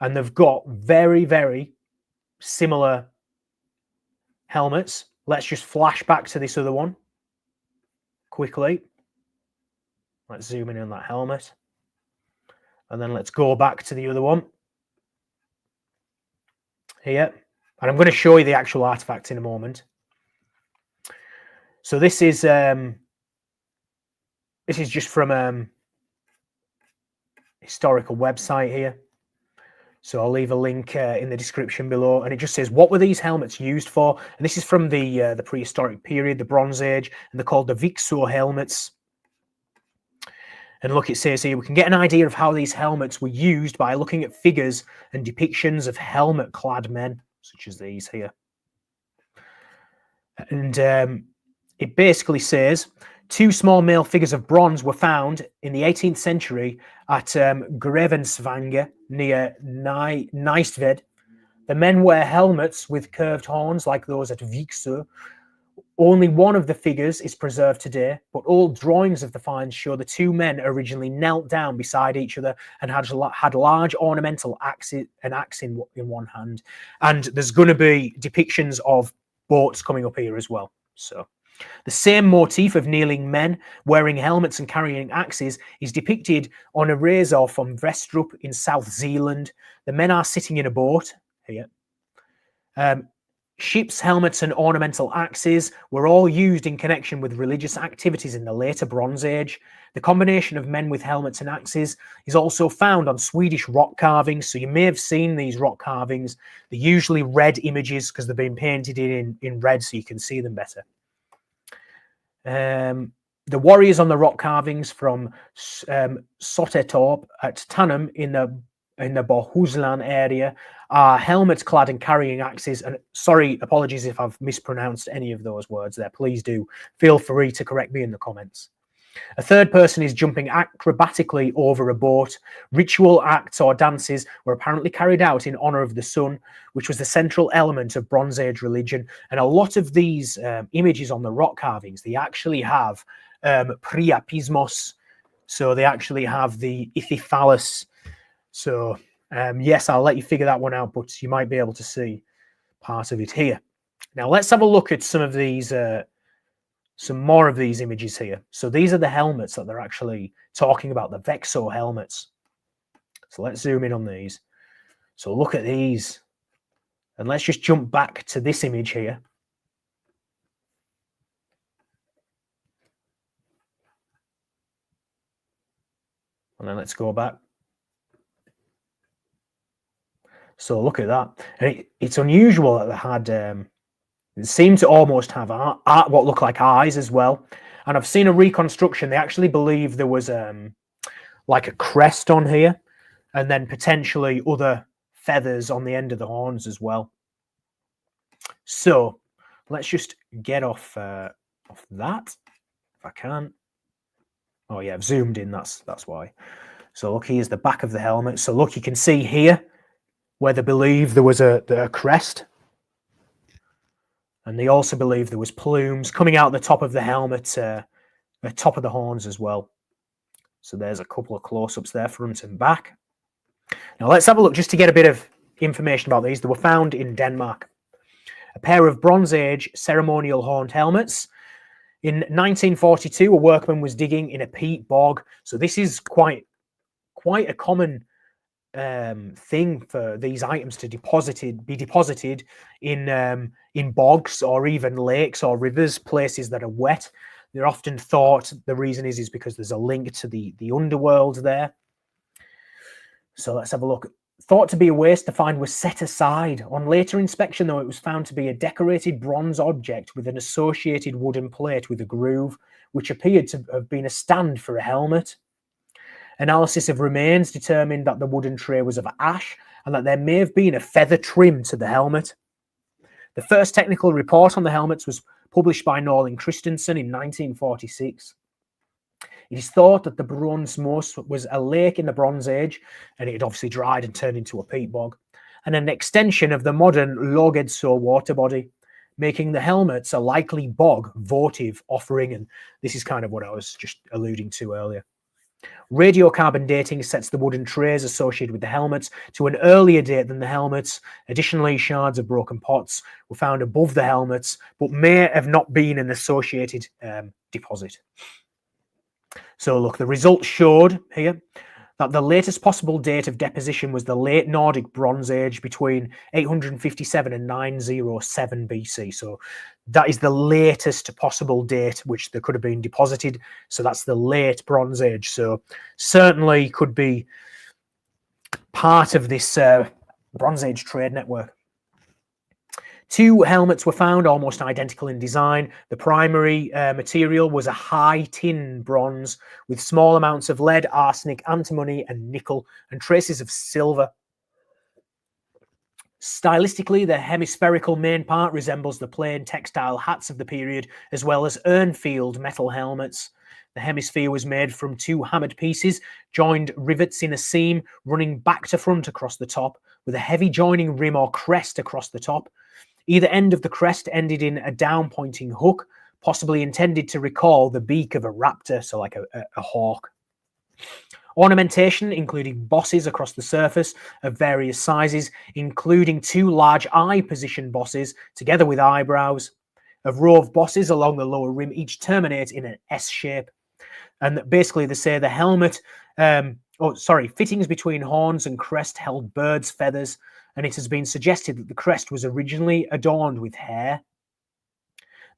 and they've got very, very similar helmets. Let's just flash back to this other one quickly. Let's zoom in on that helmet. And then let's go back to the other one here. And I'm going to show you the actual artifact in a moment. So this is just from a historical website here. So I'll leave a link in the description below, and it just says, what were these helmets used for? And this is from the prehistoric period, the Bronze Age, and they're called the Viksø helmets. And look, it says here, we can get an idea of how these helmets were used by looking at figures and depictions of helmet-clad men, such as these here. And it basically says 2 small male figures of bronze were found in the 18th century at Grevensvange near Nijstved. The men wear helmets with curved horns like those at Viksø. Only one of the figures is preserved today, but all drawings of the finds show the 2 men originally knelt down beside each other and had large ornamental axes, an axe in one hand. And there's going to be depictions of boats coming up here as well. So the same motif of kneeling men wearing helmets and carrying axes is depicted on a razor from Vestrup in South Zealand. The men are sitting in a boat here. Ships, helmets, and ornamental axes were all used in connection with religious activities in the later Bronze Age. The combination of men with helmets and axes is also found on Swedish rock carvings. So you may have seen these rock carvings. They're usually red images because they've been painted in red so you can see them better. The warriors on the rock carvings from Sotetorp at Tanum in the Bohuslän area are helmets clad and carrying axes. And sorry, apologies if I've mispronounced any of those words there. Please do feel free to correct me in the comments. A third person is jumping acrobatically over a boat. Ritual acts or dances were apparently carried out in honor of the sun, which was the central element of Bronze Age religion. And a lot of these images on the rock carvings, they actually have priapismos. So they actually have the ichthyphallus. So yes, I'll let you figure that one out, but you might be able to see part of it here. Now let's have a look at some of these, some more of these images here. So these are the helmets that they're actually talking about, the Viksø helmets. So let's zoom in on these. So look at these. And let's just jump back to this image here. And then let's go back. So look at that. And it's unusual that they had, it seemed to almost have what look like eyes as well. And I've seen a reconstruction. They actually believe there was like a crest on here and then potentially other feathers on the end of the horns as well. So let's just get off that if I can. Oh yeah, I've zoomed in, that's why. So look, here's the back of the helmet. So look, you can see here where they believe there was a crest. And they also believe there was plumes coming out the top of the helmet, the top of the horns as well. So there's a couple of close-ups there, front and back. Now let's have a look just to get a bit of information about these. They were found in Denmark. A pair of Bronze Age ceremonial horned helmets. In 1942, a workman was digging in a peat bog. So this is quite a common thing for these items to be deposited in bogs or even lakes or rivers, places that are wet. They're often thought the reason is because there's a link to the underworld there. So let's have a look. Thought to be a waste, the find was set aside. On later inspection, though, it was found to be a decorated bronze object with an associated wooden plate with a groove, which appeared to have been a stand for a helmet. Analysis of remains determined that the wooden tray was of ash and that there may have been a feather trim to the helmet. The first technical report on the helmets was published by Norling Christensen in 1946. It is thought that the Bronze Moss was a lake in the Bronze Age, and it had obviously dried and turned into a peat bog, and an extension of the modern Lågedså water body, making the helmets a likely bog votive offering. And this is kind of what I was just alluding to earlier. Radiocarbon dating sets the wooden trays associated with the helmets to an earlier date than the helmets. Additionally, shards of broken pots were found above the helmets, but may have not been an associated deposit. So look, the results showed here that the latest possible date of deposition was the late Nordic Bronze Age between 857 and 907 BC. So that is the latest possible date which there could have been deposited. So that's the late Bronze Age. So certainly could be part of this Bronze Age trade network. 2 helmets were found, almost identical in design. The primary material was a high tin bronze with small amounts of lead, arsenic, antimony, and nickel, and traces of silver. Stylistically, the hemispherical main part resembles the plain textile hats of the period, as well as Urnfield metal helmets. The hemisphere was made from two hammered pieces, joined rivets in a seam running back to front across the top, with a heavy joining rim or crest across the top. Either end of the crest ended in a down-pointing hook, possibly intended to recall the beak of a raptor, so like a hawk. Ornamentation, including bosses across the surface of various sizes, including two large eye-position bosses together with eyebrows. A row of bosses along the lower rim each terminate in an S shape. And basically they say the helmet, fittings between horns and crest held birds' feathers, and it has been suggested that the crest was originally adorned with hair.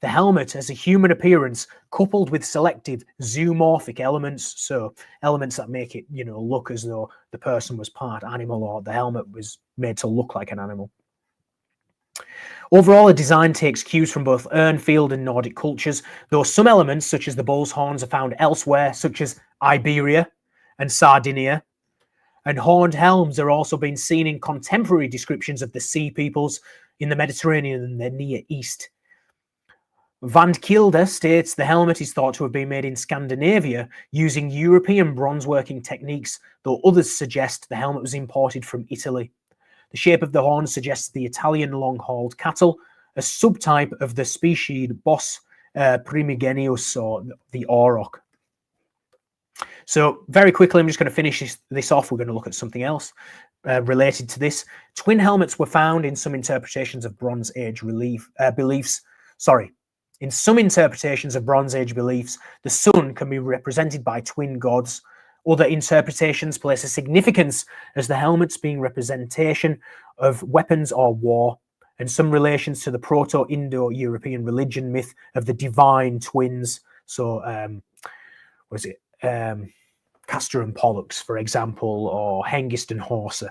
The helmet has a human appearance coupled with selective zoomorphic elements, so elements that make it, look as though the person was part animal or the helmet was made to look like an animal. Overall, the design takes cues from both Urnfield and Nordic cultures, though some elements, such as the bull's horns, are found elsewhere, such as Iberia and Sardinia. And horned helms are also being seen in contemporary descriptions of the sea peoples in the Mediterranean and the Near East. Van Kilde states the helmet is thought to have been made in Scandinavia using European bronze-working techniques, though others suggest the helmet was imported from Italy. The shape of the horn suggests the Italian long-hauled cattle, a subtype of the species Bos primigenius, or the auroch. So very quickly, I'm just going to finish this off. We're going to look at something else related to this. Twin helmets were found in some interpretations of Bronze Age beliefs. In some interpretations of Bronze Age beliefs, the sun can be represented by twin gods. Other interpretations place a significance as the helmets being representation of weapons or war, and some relations to the Proto-Indo-European religion myth of the divine twins. So, Castor and Pollux, for example, or Hengist and Horsa.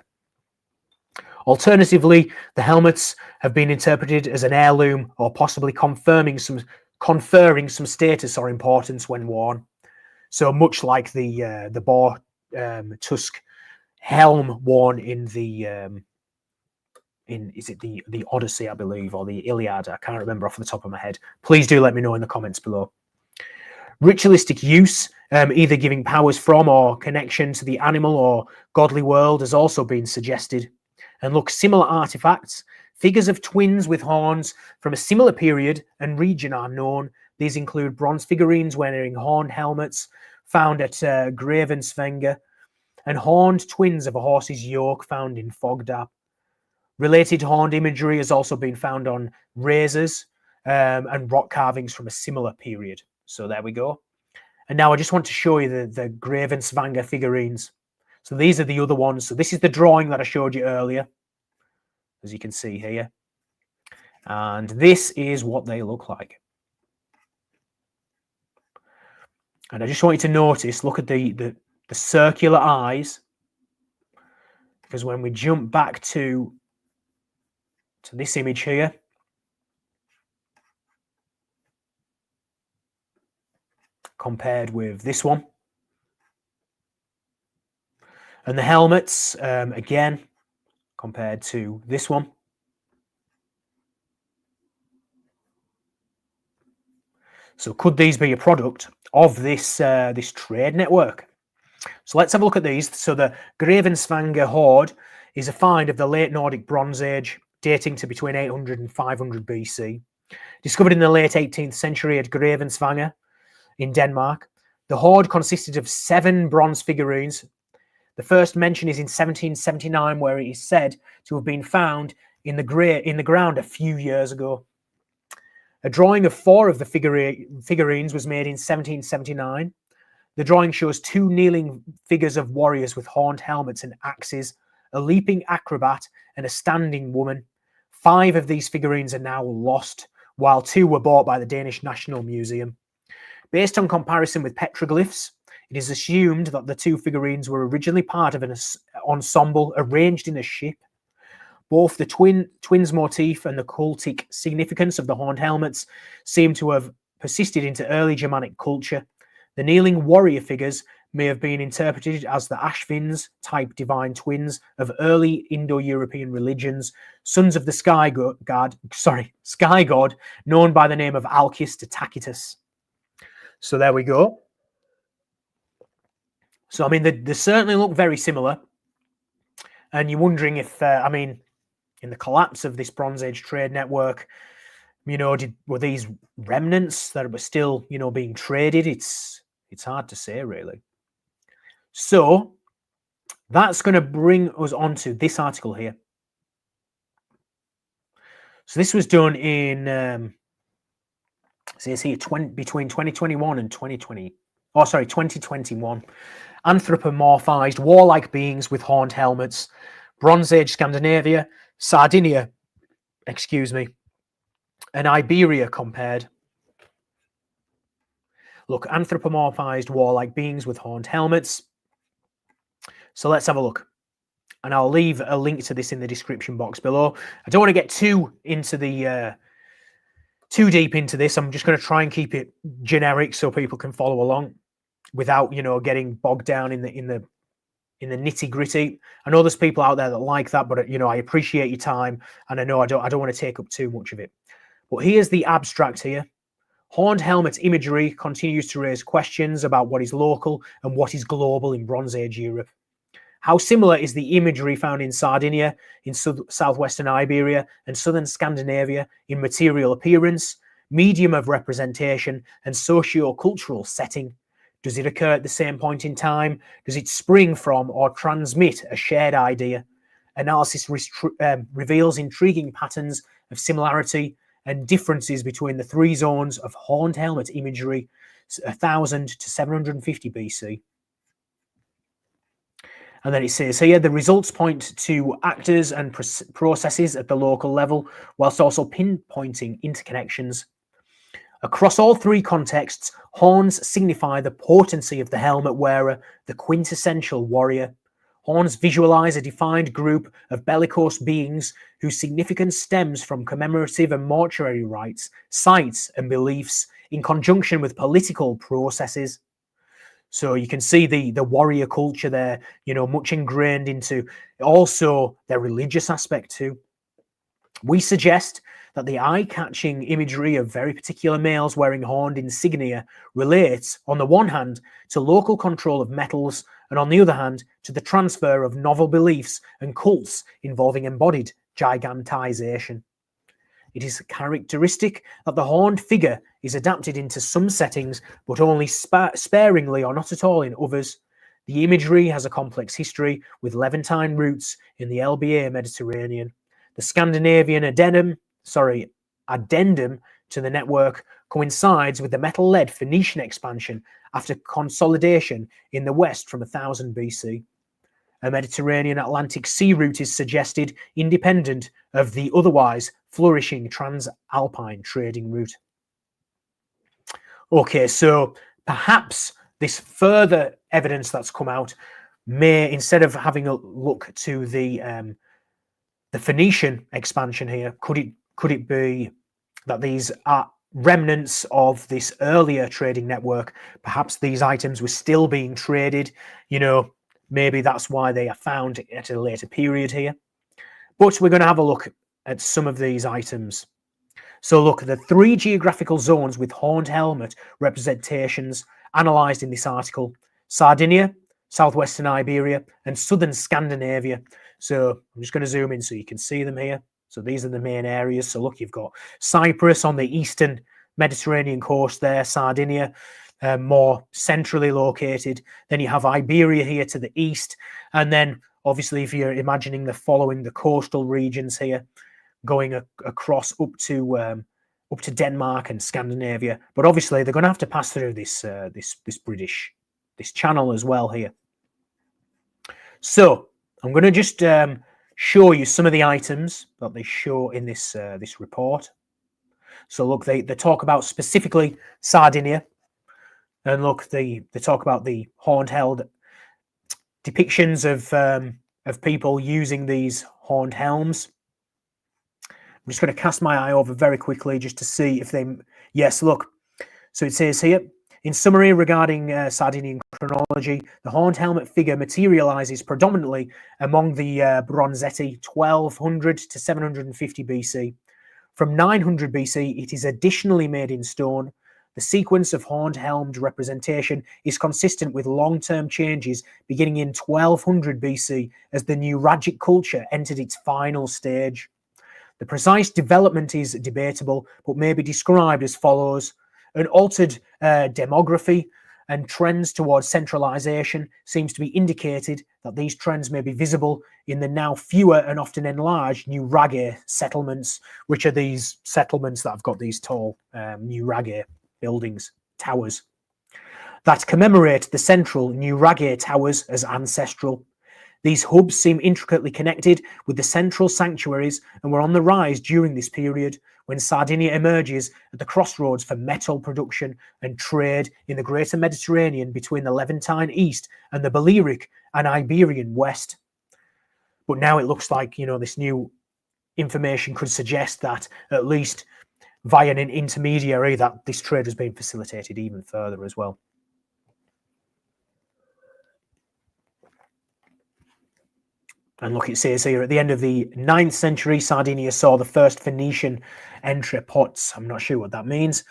Alternatively, the helmets have been interpreted as an heirloom or possibly conferring some status or importance when worn. So much like the boar tusk helm worn in the the Odyssey, I believe, or the Iliad? I can't remember off the top of my head. Please do let me know in the comments below. Ritualistic use, either giving powers from or connection to the animal or godly world, has also been suggested. And look, similar artifacts, figures of twins with horns from a similar period and region are known. These include bronze figurines wearing horned helmets found at Gravensvenge, and horned twins of a horse's yoke found in Fogdap. Related horned imagery has also been found on razors and rock carvings from a similar period. So there we go. And now I just want to show you the Gravensvenge figurines. So these are the other ones. So this is the drawing that I showed you earlier, as you can see here. And this is what they look like. And I just want you to notice, look at the circular eyes, because when we jump back to this image here, compared with this one, and the helmets, again, compared to this one. So could these be a product of this trade network? So let's have a look at these. So the Gravensvenge hoard is a find of the late Nordic Bronze Age, dating to between 800 and 500 BC. Discovered in the late 18th century at Gravensvenge in Denmark. The hoard consisted of 7 bronze figurines. The first mention is in 1779, where it is said to have been found in the ground a few years ago. A drawing of 4 of the figurines was made in 1779. The drawing shows 2 kneeling figures of warriors with horned helmets and axes, a leaping acrobat, and a standing woman. 5 of these figurines are now lost, while 2 were bought by the Danish National Museum. Based on comparison with petroglyphs, it is assumed that the 2 figurines were originally part of an ensemble arranged in a ship. Both the twins motif and the cultic significance of the horned helmets seem to have persisted into early Germanic culture. The kneeling warrior figures may have been interpreted as the Ashvins type divine twins of early Indo-European religions, sons of the sky god, known by the name of Alcestis Tacitus. So there we go. So I mean, they certainly look very similar, and you're wondering if I mean, in the collapse of this Bronze Age trade network, you know, were these remnants that were still, you know, being traded? It's hard to say, really. So that's going to bring us on to this article here. So this was done in, says here, between 2021 and 2021. Anthropomorphized warlike beings with horned helmets, Bronze Age Scandinavia, Sardinia, and Iberia compared. Look, anthropomorphized warlike beings with horned helmets. So let's have a look. And I'll leave a link to this in the description box below. I don't want to get too deep into this. I'm just going to try and keep it generic so people can follow along without, you know, getting bogged down in the nitty gritty. I know there's people out there that like that, but, you know, I appreciate your time, and I know I don't want to take up too much of it. But here's the abstract here. Horned helmet imagery continues to raise questions about what is local and what is global in Bronze Age Europe. How similar is the imagery found in Sardinia, in southwestern Iberia, and southern Scandinavia in material appearance, medium of representation, and socio-cultural setting? Does it occur at the same point in time? Does it spring from or transmit a shared idea? Analysis reveals intriguing patterns of similarity and differences between the three zones of horned helmet imagery, 1000 to 750 BC. And then it says here, the results point to actors and processes at the local level, whilst also pinpointing interconnections. Across all three contexts, horns signify the potency of the helmet wearer, the quintessential warrior. Horns visualize a defined group of bellicose beings whose significance stems from commemorative and mortuary rites, sites, and beliefs in conjunction with political processes. So you can see the warrior culture there, you know, much ingrained into also their religious aspect too. We suggest that the eye-catching imagery of very particular males wearing horned insignia relates, on the one hand, to local control of metals, and on the other hand, to the transfer of novel beliefs and cults involving embodied gigantization. It is characteristic that the horned figure is adapted into some settings, but only sparingly or not at all in others. The imagery has a complex history with Levantine roots in the LBA Mediterranean. The Scandinavian addendum to the network coincides with the metal-led Phoenician expansion after consolidation in the west from 1000 BC. A Mediterranean Atlantic sea route is suggested independent of the otherwise flourishing transalpine trading route. Okay, so perhaps this further evidence that's come out may, instead of having a look to the Phoenician expansion here, could it be that these are remnants of this earlier trading network? Perhaps these items were still being traded, you know, maybe that's why they are found at a later period here. But we're going to have a look at some of these items. So look, the three geographical zones with horned helmet representations analysed in this article: Sardinia, southwestern Iberia, and southern Scandinavia. So I'm just going to zoom in so you can see them here. So these are the main areas. So look, you've got Cyprus on the eastern Mediterranean coast there, Sardinia, more centrally located. Then you have Iberia here to the east. And then obviously, if you're imagining following the coastal regions here, going across up to Denmark and Scandinavia. But obviously, they're going to have to pass through this channel as well here. So I'm going to just show you some of the items that they show in this report. So look, they talk about specifically Sardinia, and look, they talk about the horned-held depictions of people using these horned helms. I'm just going to cast my eye over very quickly just to see if they... Yes, look. So it says here, In summary, regarding Sardinian chronology, the horned helmet figure materializes predominantly among the Bronzetti 1200 to 750 BC. From 900 BC, it is additionally made in stone. The sequence of horned-helmed representation is consistent with long-term changes beginning in 1200 BC as the Nuragic culture entered its final stage. The precise development is debatable, but may be described as follows. An altered demography and trends towards centralization seems to be indicated that these trends may be visible in the now fewer and often enlarged Nuragic settlements, which are these settlements that have got these tall Nuragic buildings, towers, that commemorate the central Nuragic towers as ancestral. These hubs seem intricately connected with the central sanctuaries and were on the rise during this period when Sardinia emerges at the crossroads for metal production and trade in the greater Mediterranean between the Levantine east and the Balearic and Iberian west. But now it looks like, this new information could suggest that at least via an intermediary that this trade has been facilitated even further as well. And look, it says here, at the end of the 9th century, Sardinia saw the first Phoenician entrepots. I'm not sure what that means,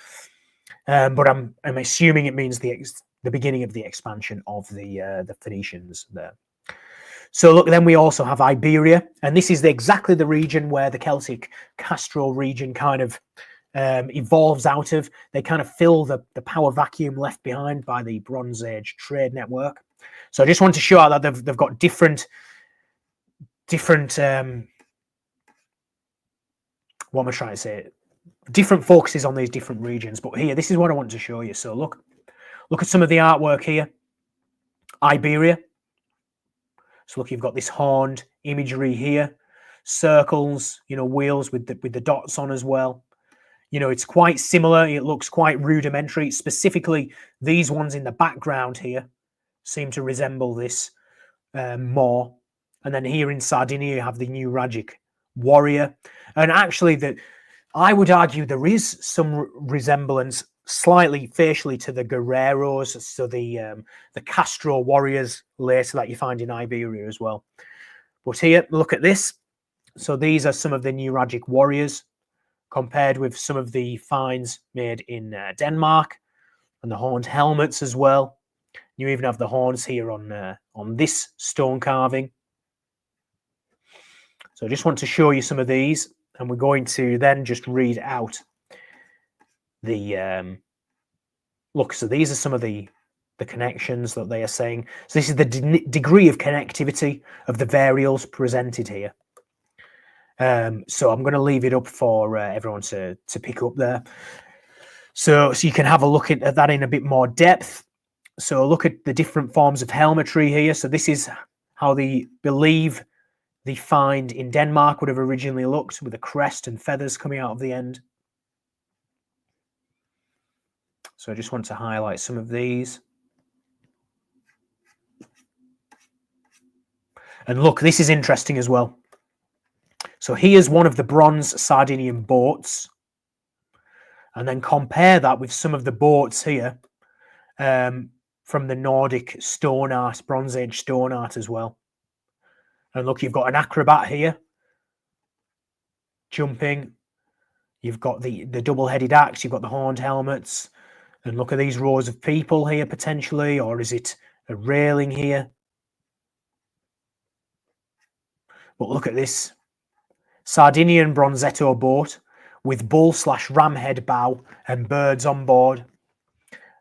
but I'm assuming it means the beginning of the expansion of the Phoenicians there. So look, then we also have Iberia, and this is exactly the region where the Celtic Castro region kind of evolves out of. They kind of fill the power vacuum left behind by the Bronze Age trade network. So I just want to show out that they've got different what am I trying to say? Different focuses on these different regions. But here, this is what I want to show you. So look at some of the artwork here. Iberia. So look, you've got this horned imagery here, circles, wheels with the dots on as well. It's quite similar. It looks quite rudimentary. Specifically, these ones in the background here seem to resemble this more. And then here in Sardinia, you have the Nuragic warrior. And actually, I would argue there is some resemblance slightly facially to the guerreros, so the Castro warriors later that you find in Iberia as well. But here, look at this. So these are some of the Nuragic warriors compared with some of the finds made in Denmark, and the horned helmets as well. You even have the horns here on this stone carving. So I just want to show you some of these, and we're going to then just read out the look. So these are some of the connections that they are saying. So this is the degree of connectivity of the variables presented here. So I'm going to leave it up for everyone to pick up there. So you can have a look at that in a bit more depth. So look at the different forms of helmetry here. So this is how they believe the find in Denmark would have originally looked, with a crest and feathers coming out of the end. So I just want to highlight some of these. And look, this is interesting as well. So here's one of the bronze Sardinian boats. And then compare that with some of the boats here from the Nordic stone art, Bronze Age stone art as well. And look, you've got an acrobat here, jumping. You've got the double-headed axe. You've got the horned helmets. And look at these rows of people here, potentially. Or is it a railing here? But look at this. Sardinian Bronzetto boat with bull/ram head bow and birds on board.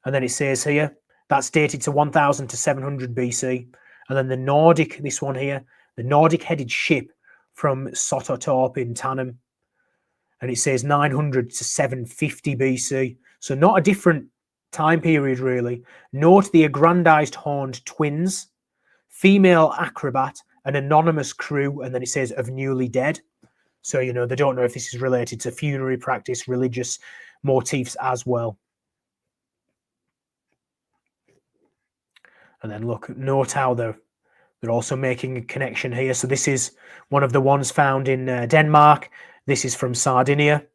And then it says here, that's dated to 1000 to 700 BC. And then the Nordic, this one here, the Nordic-headed ship from Sototorp in Tanum. And it says 900 to 750 BC. So not a different time period, really. Note the aggrandized horned twins, female acrobat, an anonymous crew, and then it says of newly dead. So, they don't know if this is related to funerary practice, religious motifs as well. And then look, note how they're also making a connection here. So this is one of the ones found in Denmark. This is from Sardinia.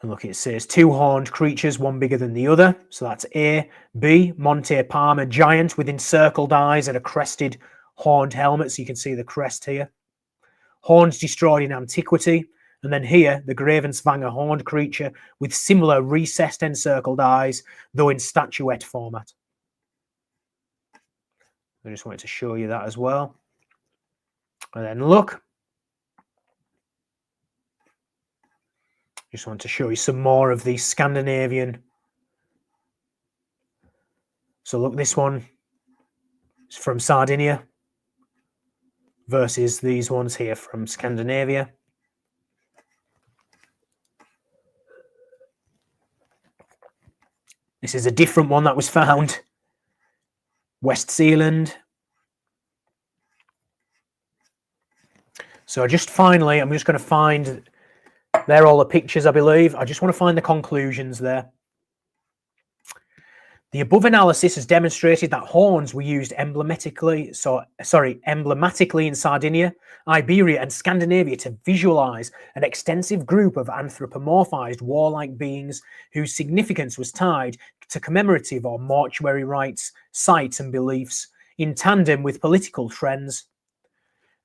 And look, it says 2 horned creatures, one bigger than the other. So that's A. B. Monte Palma giant with encircled eyes and a crested horned helmet. So you can see the crest here. Horns destroyed in antiquity. And then here, the Gravensvanger horned creature with similar recessed encircled eyes, though in statuette format. I just wanted to show you that as well. And then look. Just want to show you some more of the Scandinavian. So look, this one is from Sardinia versus these ones here from Scandinavia. This is a different one that was found. West Zealand. So just finally, I'm just going to find, they're all the pictures, I believe. I just want to find the conclusions there. The above analysis has demonstrated that horns were used emblematically in Sardinia, Iberia, and Scandinavia to visualize an extensive group of anthropomorphized warlike beings whose significance was tied to commemorative or mortuary rites, sites, and beliefs, in tandem with political trends.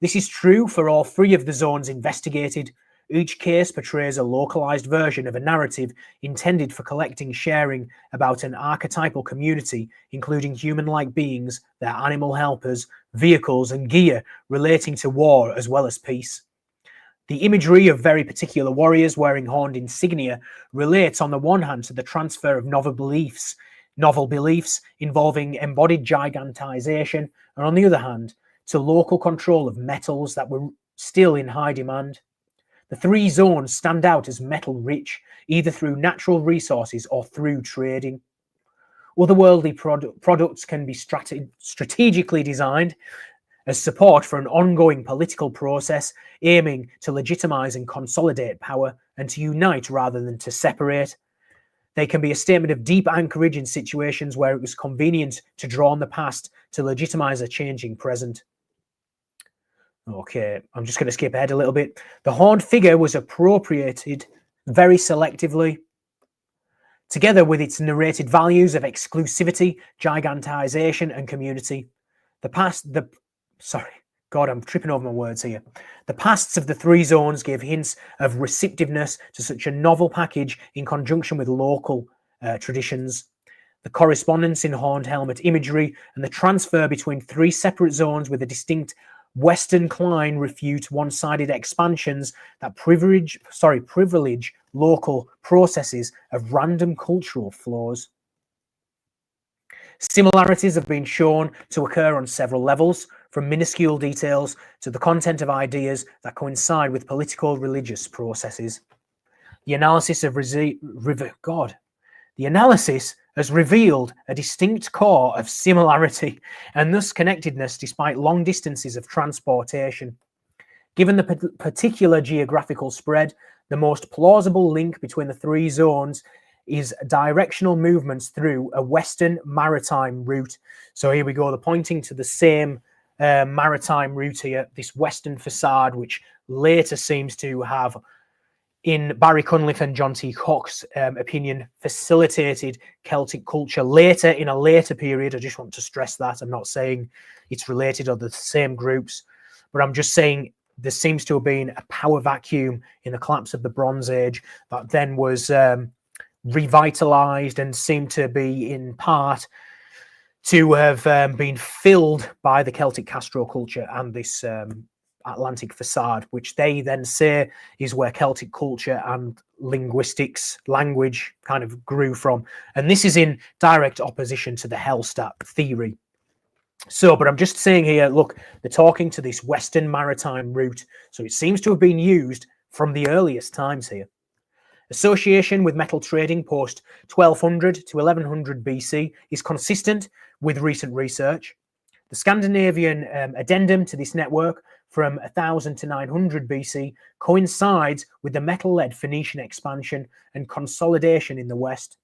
This is true for all 3 of the zones investigated. Each case portrays a localized version of a narrative intended for collecting sharing about an archetypal community, including human-like beings, their animal helpers, vehicles, and gear relating to war as well as peace. The imagery of very particular warriors wearing horned insignia relates on the one hand to the transfer of novel beliefs involving embodied gigantization, and on the other hand, to local control of metals that were still in high demand. The 3 zones stand out as metal-rich, either through natural resources or through trading. Otherworldly products can be strategically designed as support for an ongoing political process aiming to legitimize and consolidate power and to unite rather than to separate. They can be a statement of deep anchorage in situations where it was convenient to draw on the past to legitimize a changing present. Okay, I'm just going to skip ahead a little bit. The horned figure was appropriated very selectively, together with its narrated values of exclusivity, gigantization, and community. I'm tripping over my words here. The pasts of the 3 zones gave hints of receptiveness to such a novel package in conjunction with local traditions. The correspondence in horned helmet imagery and the transfer between 3 separate zones with a distinct Western Klein refute one-sided expansions that privilege local processes of random cultural flows. Similarities have been shown to occur on several levels, from minuscule details to the content of ideas that coincide with political religious processes. The analysis has revealed a distinct core of similarity and thus connectedness despite long distances of transportation. Given the particular geographical spread, the most plausible link between the 3 zones is directional movements through a western maritime route. So here we go, they're pointing to the same maritime route here, this western facade, which later seems to have, in Barry Cunliffe and John T. Cox's opinion, facilitated Celtic culture later, in a later period. I just want to stress that. I'm not saying it's related or the same groups, but I'm just saying there seems to have been a power vacuum in the collapse of the Bronze Age that then was revitalized and seemed to be in part to have been filled by the Celtic Castro culture and this Atlantic facade, which they then say is where Celtic culture and language kind of grew from. And this is in direct opposition to the Hellstatt theory. So, but I'm just saying here, look, they're talking to this Western maritime route. So it seems to have been used from the earliest times here. Association with metal trading post 1200 to 1100 BC is consistent with recent research. The Scandinavian addendum to this network from 1000 to 900 BC coincides with the metal-led Phoenician expansion and consolidation in the West.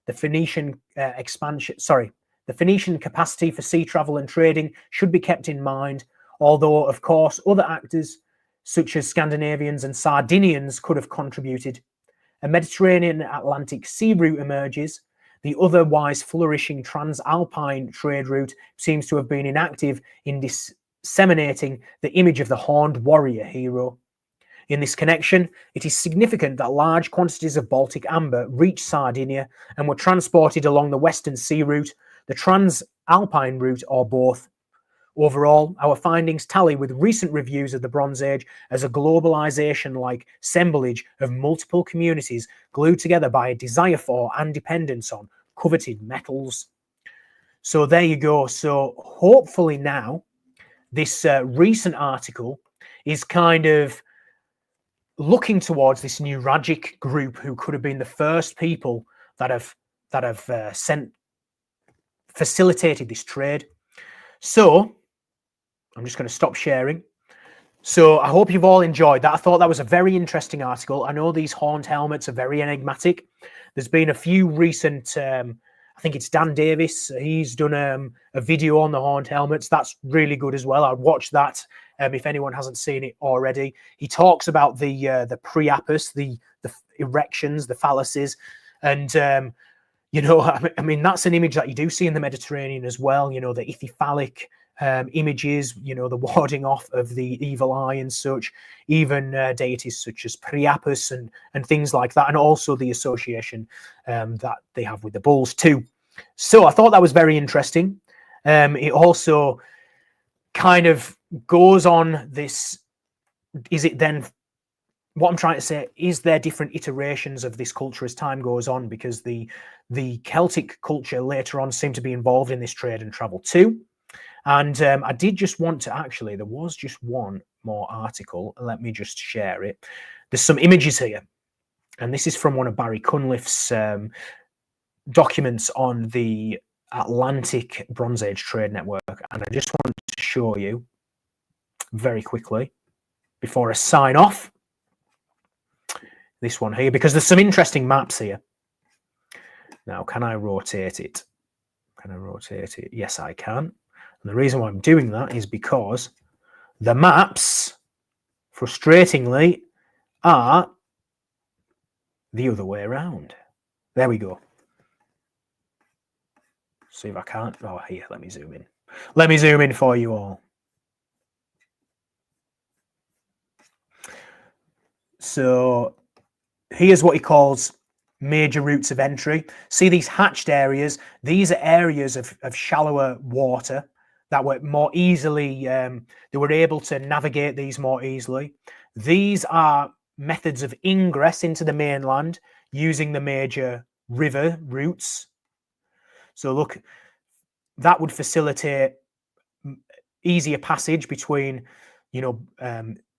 The Phoenician the Phoenician capacity for sea travel and trading should be kept in mind, although, of course, other actors, such as Scandinavians and Sardinians, could have contributed. a Mediterranean Atlantic sea route emerges. The otherwise flourishing transalpine trade route seems to have been inactive in disseminating the image of the horned warrior hero. In this connection, it is significant that large quantities of Baltic amber reached Sardinia and were transported along the western sea route, the transalpine route, or both. Overall, our findings tally with recent reviews of the Bronze Age as a globalization-like assemblage of multiple communities glued together by a desire for and dependence on coveted metals. So there you go. So hopefully now, this recent article is kind of looking towards this Nuragic group, who could have been the first people that have facilitated this trade. So I'm just going to stop sharing. So I hope you've all enjoyed that. I thought that was a very interesting article. I know these horned helmets are very enigmatic. There's been a few recent, I think it's Dan Davis. He's done a video on the horned helmets. That's really good as well. I'd watch that if anyone hasn't seen it already. He talks about the priapus, the erections, the phalluses, and you know, I mean, that's an image that you do see in the Mediterranean as well. You know, the ithyphallic images, you know, the warding off of the evil eye and such, even deities such as Priapus and things like that, and also the association that they have with the bulls too. So I thought that was very interesting. It also kind of goes on this, is it then, what I'm trying to say, is there different iterations of this culture as time goes on? Because the Celtic culture later on seemed to be involved in this trade and travel too. And I did just want to actually, there was just one more article. Let me just share it. There's some images here. And this is from one of Barry Cunliffe's documents on the Atlantic Bronze Age Trade Network. And I just want to show you very quickly before I sign off this one here, because there's some interesting maps here. Now, can I rotate it? Can I rotate it? Yes, I can. And the reason why I'm doing that is because the maps, frustratingly, are the other way around. There we go. See if I can't. Oh, here, let me zoom in. Let me zoom in for you all. So here's what he calls major routes of entry. See these hatched areas? These are areas of shallower water that were more easily, they were able to navigate these more easily. These are methods of ingress into the mainland using the major river routes. So look, that would facilitate easier passage between, you know,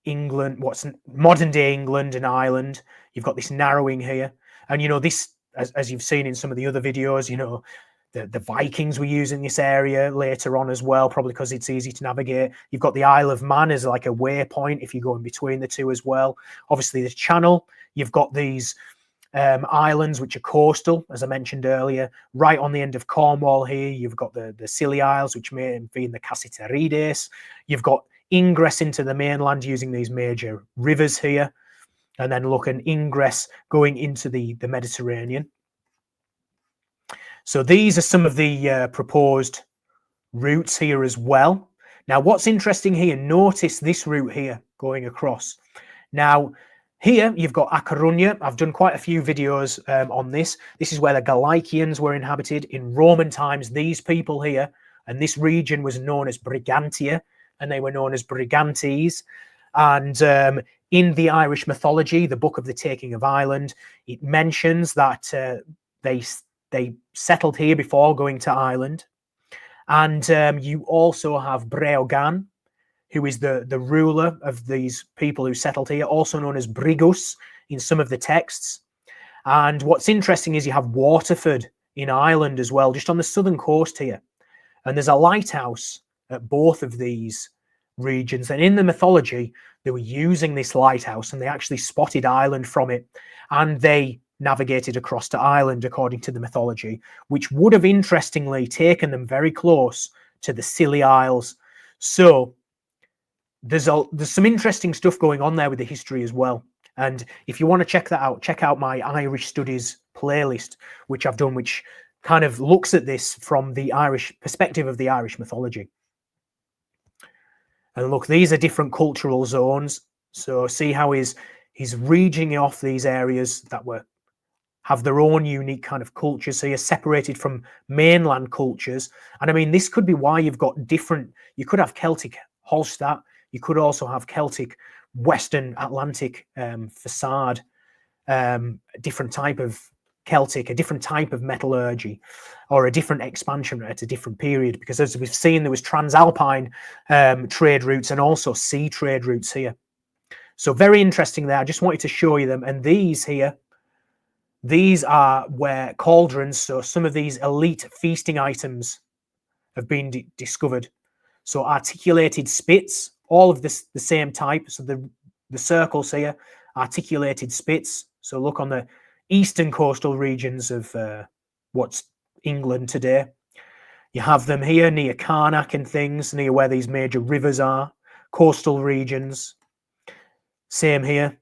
England, what's modern day England and Ireland. You've got this narrowing here. And, you know, this, as you've seen in some of the other videos, you know, the Vikings were using this area later on as well, probably because it's easy to navigate. You've got the Isle of Man as like a waypoint if you go in between the two as well. Obviously, the Channel, you've got these islands which are coastal, as I mentioned earlier, right on the end of Cornwall here. You've got the Scilly Isles, which may be in the Cassiterides. You've got ingress into the mainland using these major rivers here. And then look, an ingress going into the Mediterranean. So these are some of the proposed routes here as well. Now, what's interesting here, notice this route here going across. Now, here you've got A Coruña. I've done quite a few videos on this. This is where the Galicians were inhabited. In Roman times, these people here, and this region was known as Brigantia, and they were known as Brigantes. And in the Irish mythology, the Book of the Taking of Ireland, it mentions that they settled here before going to Ireland. And you also have Breogan, who is the ruler of these people who settled here, also known as Brigus in some of the texts. And what's interesting is you have Waterford in Ireland as well, just on the southern coast here. And there's a lighthouse at both of these regions. And in the mythology, they were using this lighthouse and they actually spotted Ireland from it. And they navigated across to Ireland, according to the mythology, which would have interestingly taken them very close to the Scilly Isles. So there's some interesting stuff going on there with the history as well. And if you want to check that out, check out my Irish Studies playlist, which I've done, which kind of looks at this from the Irish perspective of the Irish mythology. And look, these are different cultural zones. So see how he's regioning off these areas that have their own unique kind of culture. So you're separated from mainland cultures. And I mean, this could be why you've got different, you could have Celtic Hallstatt, you could also have Celtic Western Atlantic facade, a different type of Celtic, a different type of metallurgy, or a different expansion at a different period. Because as we've seen, there was transalpine trade routes and also sea trade routes here. So very interesting there. I just wanted to show you them. And these here, these are where cauldrons, so some of these elite feasting items have been discovered. So articulated spits, all of this the same type. So the circles here, articulated spits. So look on the eastern coastal regions of what's England today. You have them here near Carnac and things, near where these major rivers are, coastal regions. Same here.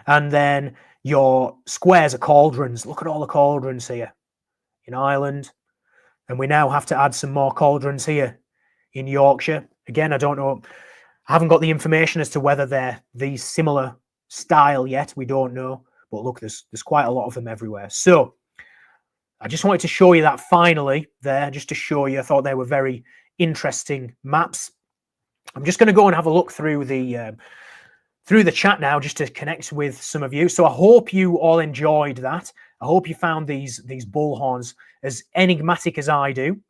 And then your squares are cauldrons. Look at all the cauldrons here in Ireland. And we now have to add some more cauldrons here in Yorkshire. Again, I don't know. I haven't got the information as to whether they're these similar style yet. We don't know. But look, there's quite a lot of them everywhere. So I just wanted to show you that finally there, just to show you. I thought they were very interesting maps. I'm just going to go and have a look through the chat now, just to connect with some of you. So I hope you all enjoyed that. I hope you found these bullhorns as enigmatic as I do.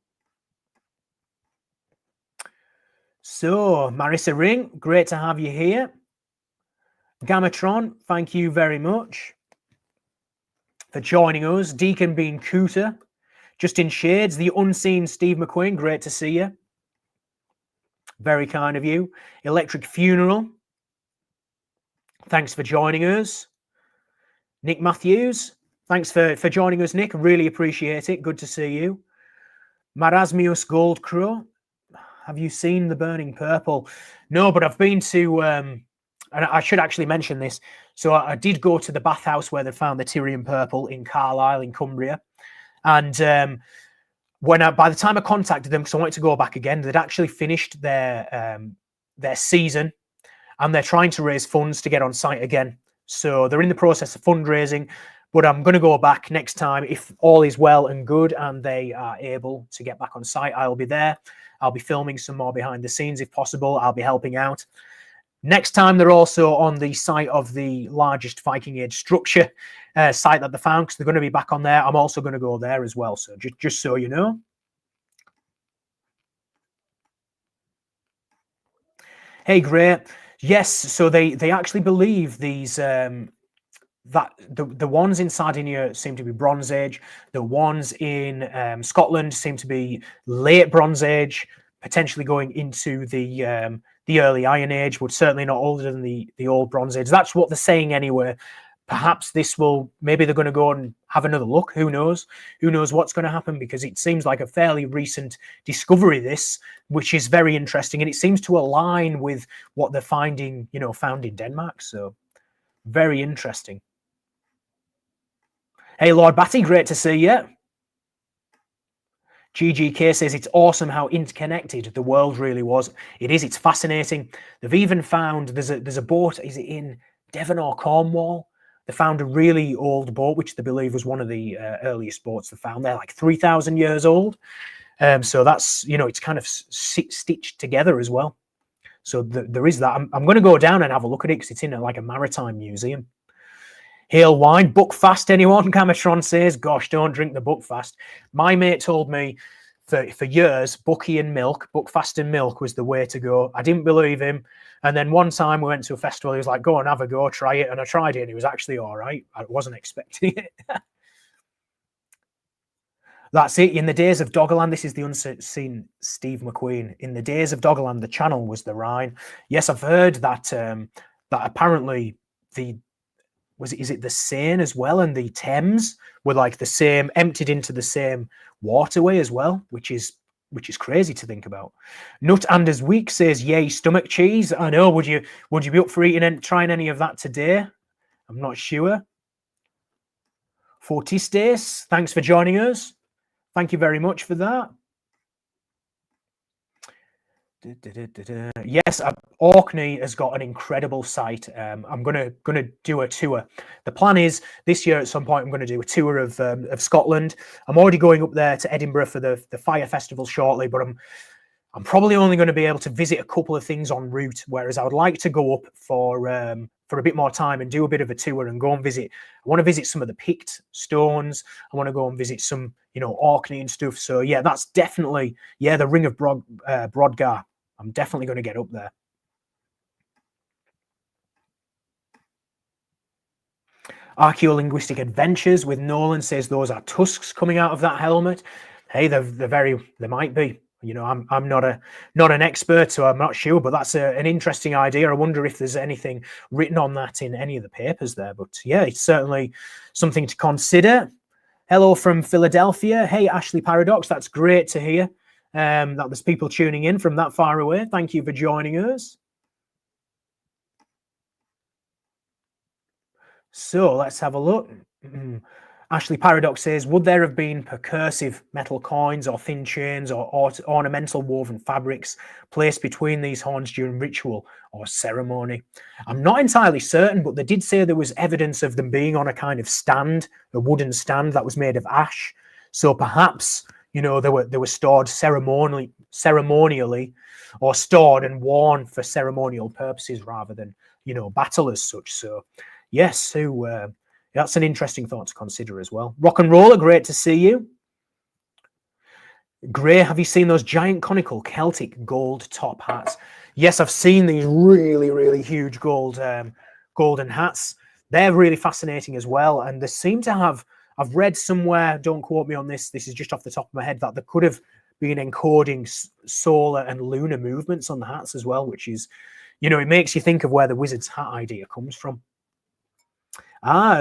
So Marissa Ring, great to have you here. Gamatron, thank you very much for joining us. Deacon Bean Cooter, Justin Shades, the unseen Steve McQueen, great to see you. Very kind of you. Electric Funeral, thanks for joining us. Nick Matthews, thanks for joining us, Nick. Really appreciate it. Good to see you. Marasmius Goldcrow, have you seen the Burning Purple? No, but I've been to, and I should actually mention this. So I did go to the bathhouse where they found the Tyrian Purple in Carlisle in Cumbria. And by the time I contacted them, because I wanted to go back again, they'd actually finished their season. And they're trying to raise funds to get on site again. So they're in the process of fundraising, but I'm going to go back next time if all is well and good and they are able to get back on site. I'll be there. I'll be filming some more behind the scenes if possible. I'll be helping out. Next time, they're also on the site of the largest Viking Age structure site that they found, because they're going to be back on there. I'm also going to go there as well. So just so you know. Hey, great. Yes, so they actually believe these that the ones in Sardinia seem to be Bronze Age. The ones in Scotland seem to be late Bronze Age, potentially going into the early Iron Age, but certainly not older than the old Bronze Age. That's what they're saying anyway. Perhaps maybe they're going to go and have another look. Who knows? Who knows what's going to happen? Because it seems like a fairly recent discovery, this, which is very interesting. And it seems to align with what they're finding, found in Denmark. So very interesting. Hey, Lord Batty, great to see you. GGK says it's awesome how interconnected the world really was. It is. It's fascinating. They've even found there's a boat. Is it in Devon or Cornwall? They found a really old boat, which they believe was one of the earliest boats they found. They're like 3,000 years old. So that's, it's kind of stitched together as well. So there is that. I'm going to go down and have a look at it because it's in a maritime museum. Hale wine, Buckfast, anyone? Camatron says, gosh, don't drink the Buckfast. My mate told me for years, Bucky and milk, Buckfast and milk was the way to go. I didn't believe him. And then one time we went to a festival, he was like, go and have a go, try it. And I tried it and it was actually all right. I wasn't expecting it. That's it. In the days of Doggerland, this is the unseen Steve McQueen. In the days of Doggerland, the channel was the Rhine. Yes, I've heard that that apparently is it the Seine as well and the Thames were like the same, emptied into the same waterway as well, which is which is crazy to think about. Nut Anders Week says, yay, stomach cheese. I know, would you be up for eating and trying any of that today? I'm not sure. Fortistes, thanks for joining us. Thank you very much for that. Yes, Orkney has got an incredible site. I'm gonna do a tour. The plan is this year at some point I'm going to do a tour of Scotland. I'm already going up there to Edinburgh for the Fire Festival shortly, but I'm probably only going to be able to visit a couple of things en route. Whereas I would like to go up for a bit more time and do a bit of a tour and go and visit. I want to visit some of the Pict stones. I want to go and visit some, Orkney and stuff. So yeah, that's definitely the Ring of Brodgar. I'm definitely going to get up there. Archaeolinguistic Adventures with Nolan says those are tusks coming out of that helmet. Hey, they might be. I'm not an expert, so I'm not sure, but that's an interesting idea. I wonder if there's anything written on that in any of the papers there. But yeah, it's certainly something to consider. Hello from Philadelphia. Hey, Ashley Paradox, that's great to hear. That there's people tuning in from that far away. Thank you for joining us. So let's have a look. Ashley Paradox says, would there have been percussive metal coins or thin chains or ornamental woven fabrics placed between these horns during ritual or ceremony? I'm not entirely certain, but they did say there was evidence of them being on a kind of stand, a wooden stand that was made of ash. So perhaps, they were stored ceremonially or stored and worn for ceremonial purposes rather than, battle as such. So yes, so that's an interesting thought to consider as well. Rock and Roller, great to see you. Gray, have you seen those giant conical Celtic gold top hats? Yes, I've seen these really, really huge golden hats. They're really fascinating as well. And they seem to have, I've read somewhere, don't quote me on this, this is just off the top of my head, that they could have been encoding solar and lunar movements on the hats as well, which is, it makes you think of where the wizard's hat idea comes from.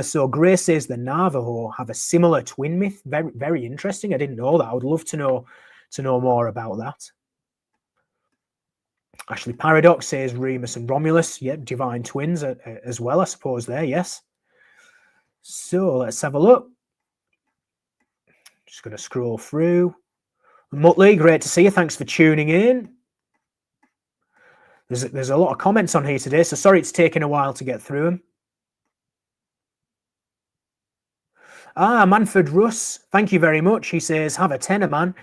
So Grace says the Navajo have a similar twin myth. Very, very interesting. I didn't know that. I would love to know more about that. Ashley Paradox says Remus and Romulus, yeah, divine twins as well, I suppose there, yes. So let's have a look. Just going to scroll through. Muttley, great to see you. Thanks for tuning in. There's a lot of comments on here today, so sorry it's taken a while to get through them. Manford Russ, thank you very much. He says, have a tenner, man.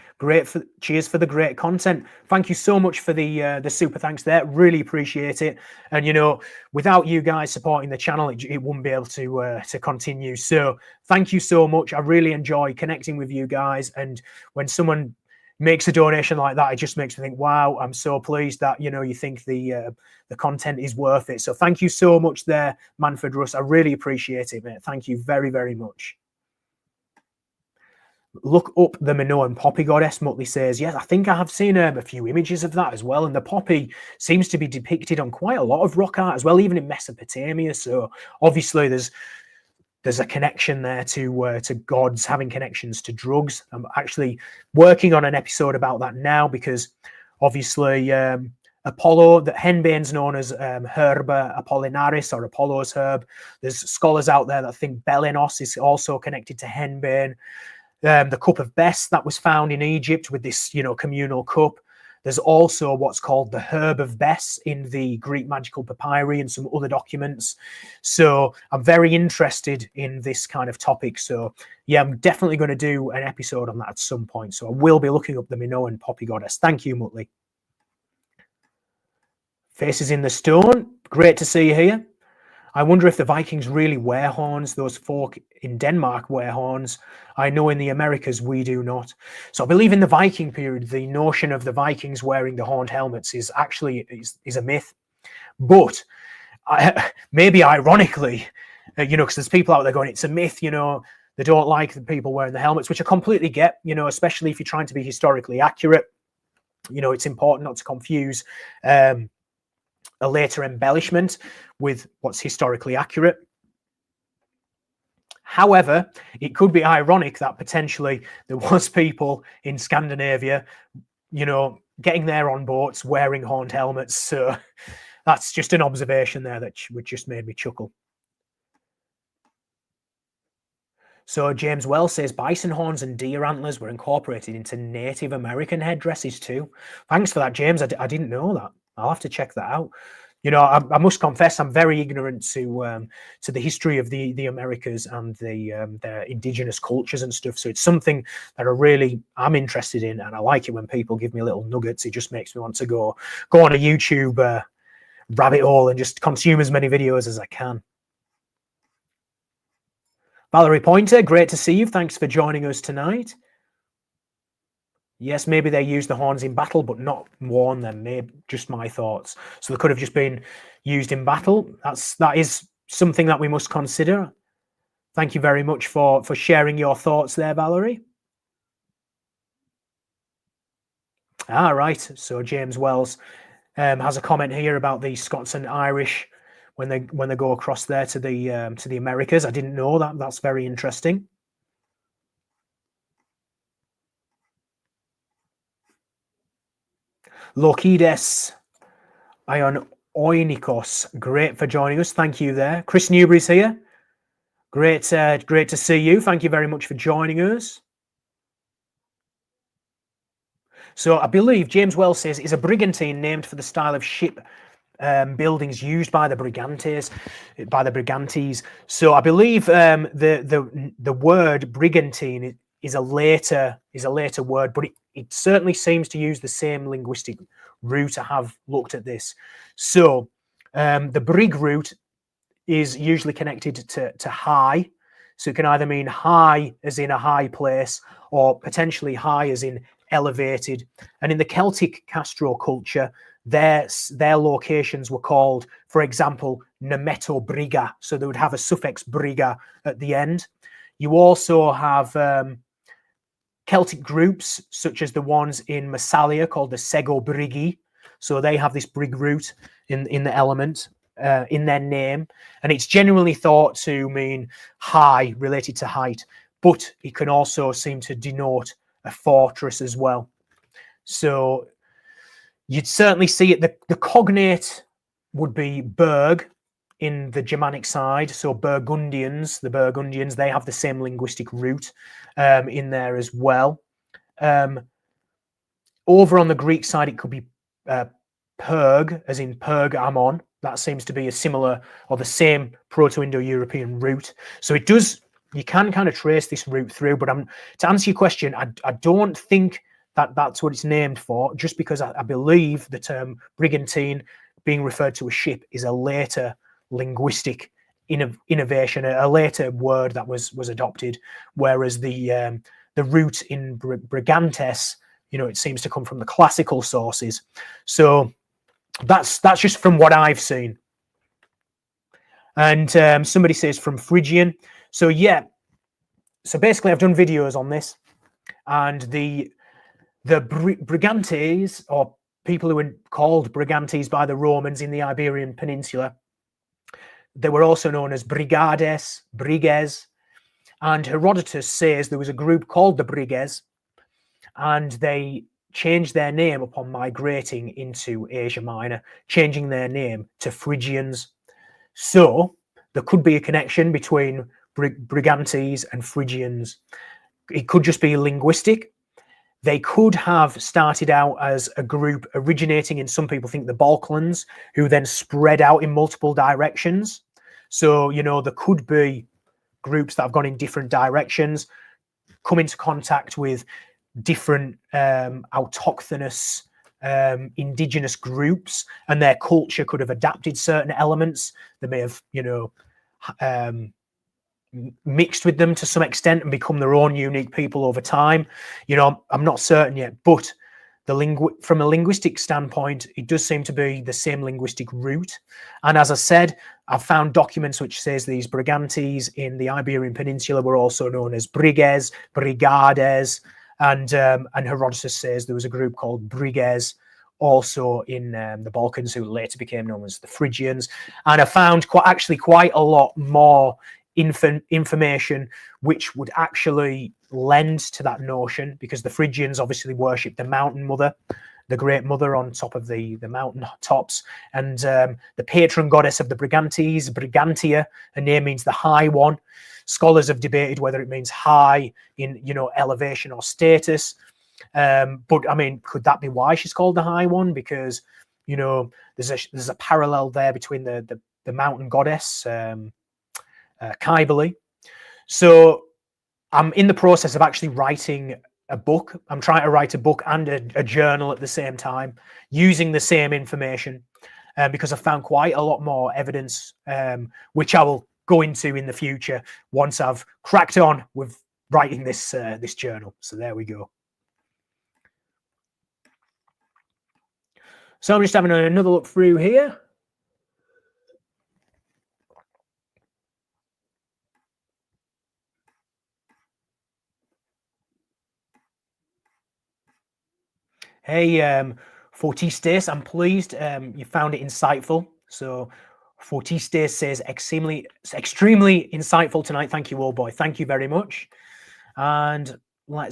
Cheers for the great content. Thank you so much for the super thanks there. Really appreciate it. And, without you guys supporting the channel, it wouldn't be able to continue. So thank you so much. I really enjoy connecting with you guys. And when someone makes a donation like that, it just makes me think, wow, I'm so pleased that, you think the content is worth it. So thank you so much there, Manford Russ. I really appreciate it, mate. Thank you very, very much. Look up the Minoan poppy goddess, Muttley says. Yes, I think I have seen a few images of that as well. And the poppy seems to be depicted on quite a lot of rock art as well, even in Mesopotamia. So obviously there's a connection there to gods having connections to drugs. I'm actually working on an episode about that now because obviously Apollo, the henbane's known as Herba Apollinaris or Apollo's herb. There's scholars out there that think Belenos is also connected to henbane. The cup of Bes that was found in Egypt with this, communal cup. There's also what's called the herb of Bes in the Greek magical papyri and some other documents. So I'm very interested in this kind of topic. So yeah, I'm definitely going to do an episode on that at some point. So I will be looking up the Minoan poppy goddess. Thank you, Muttley. Faces in the Stone. Great to see you here. I wonder if the Vikings really wear horns. Those folk in Denmark wear horns. I know in the Americas we do not. So I believe in the Viking period, the notion of the Vikings wearing the horned helmets is actually is a myth. But maybe ironically, because there's people out there going, it's a myth, they don't like the people wearing the helmets, which I completely get, especially if you're trying to be historically accurate. It's important not to confuse a later embellishment with what's historically accurate. However, it could be ironic that potentially there was people in Scandinavia you know, getting there on boats, wearing horned helmets. So that's just an observation there that just made me chuckle. So James Wells says bison horns and deer antlers were incorporated into Native American headdresses too. Thanks for that, James. I didn't know that. I'll have to check that out. You know, I must confess I'm very ignorant to the history of the Americas and their indigenous cultures and stuff. So it's something that I'm interested in, and I like it when people give me little nuggets. It just makes me want to go on a YouTube rabbit hole and just consume as many videos as I can. Valerie Pointer, great to see you. Thanks for joining us tonight. Yes, maybe they used the horns in battle, but not worn them. Maybe just my thoughts. So they could have just been used in battle. That is something that we must consider. Thank you very much for sharing your thoughts there, Valerie. Ah, right. So James Wells has a comment here about the Scots and Irish when they go across there to the Americas. I didn't know that. That's very interesting. Lokides Ion Oinikos, great for joining us. Thank you there. Chris Newbury's here. Great to see you. Thank you very much for joining us. So I believe James Wells says is a brigantine named for the style of ship buildings used by the Brigantes. So I believe the word brigantine is a later word, but it certainly seems to use the same linguistic root. I have looked at this. So the brig root is usually connected to high. So it can either mean high as in a high place, or potentially high as in elevated. And in the Celtic Castro culture, their locations were called, for example, Nemeto Briga. So they would have a suffix briga at the end. You also have Celtic groups, such as the ones in Massalia called the Sego Brigi. So they have this brig root in the element in their name. And it's generally thought to mean high, related to height. But it can also seem to denote a fortress as well. So you'd certainly see it. The cognate would be Berg in the Germanic side. So the Burgundians, they have the same linguistic root in there as well. Over on the Greek side, it could be Perg, as in Pergamon. That seems to be a similar or the same Proto-Indo-European root. So you can kind of trace this route through, but to answer your question, I don't think that's what it's named for, just because I believe the term brigantine being referred to a ship is a later linguistic innovation, a later word that was adopted, whereas the root in brigantes, it seems to come from the classical sources. So that's just from what I've seen. And somebody says from Phrygian. So yeah, so basically I've done videos on this, and the Brigantes, or people who were called Brigantes by the Romans in the Iberian Peninsula, they were also known as Brigades, Briges, and Herodotus says there was a group called the Briges, and they changed their name upon migrating into Asia Minor, changing their name to Phrygians. So there could be a connection between Brigantes and Phrygians. It could just be linguistic. They could have started out as a group originating in, some people think, the Balkans, who then spread out in multiple directions. So, there could be groups that have gone in different directions, come into contact with different autochthonous indigenous groups, and their culture could have adapted certain elements. They may have, mixed with them to some extent and become their own unique people over time. I'm not certain yet, but from a linguistic standpoint, it does seem to be the same linguistic root. And as I said, I've found documents which says these Brigantes in the Iberian Peninsula were also known as Briges, Brigades, and Herodotus says there was a group called Briges also in the Balkans, who later became known as the Phrygians. And I found quite a lot more information which would actually lend to that notion, because the Phrygians obviously worshipped the mountain mother, the great mother on top of the mountain tops, and the patron goddess of the Brigantes, Brigantia, her name means the high one. Scholars have debated whether it means high in, you know, elevation or status. But I mean, could that be why she's called the high one? Because, you know, there's a parallel there between the mountain goddess, Kybele. So I'm in the process of actually writing a book. I'm trying to write a book and a journal at the same time, using the same information, because I found quite a lot more evidence, which I will go into in the future once I've cracked on with writing this this journal. So there we go. So I'm just having another look through here. Hey, Fortistes, I'm pleased you found it insightful. So Fortistes says extremely insightful tonight. Thank you, old boy. Thank you very much. And I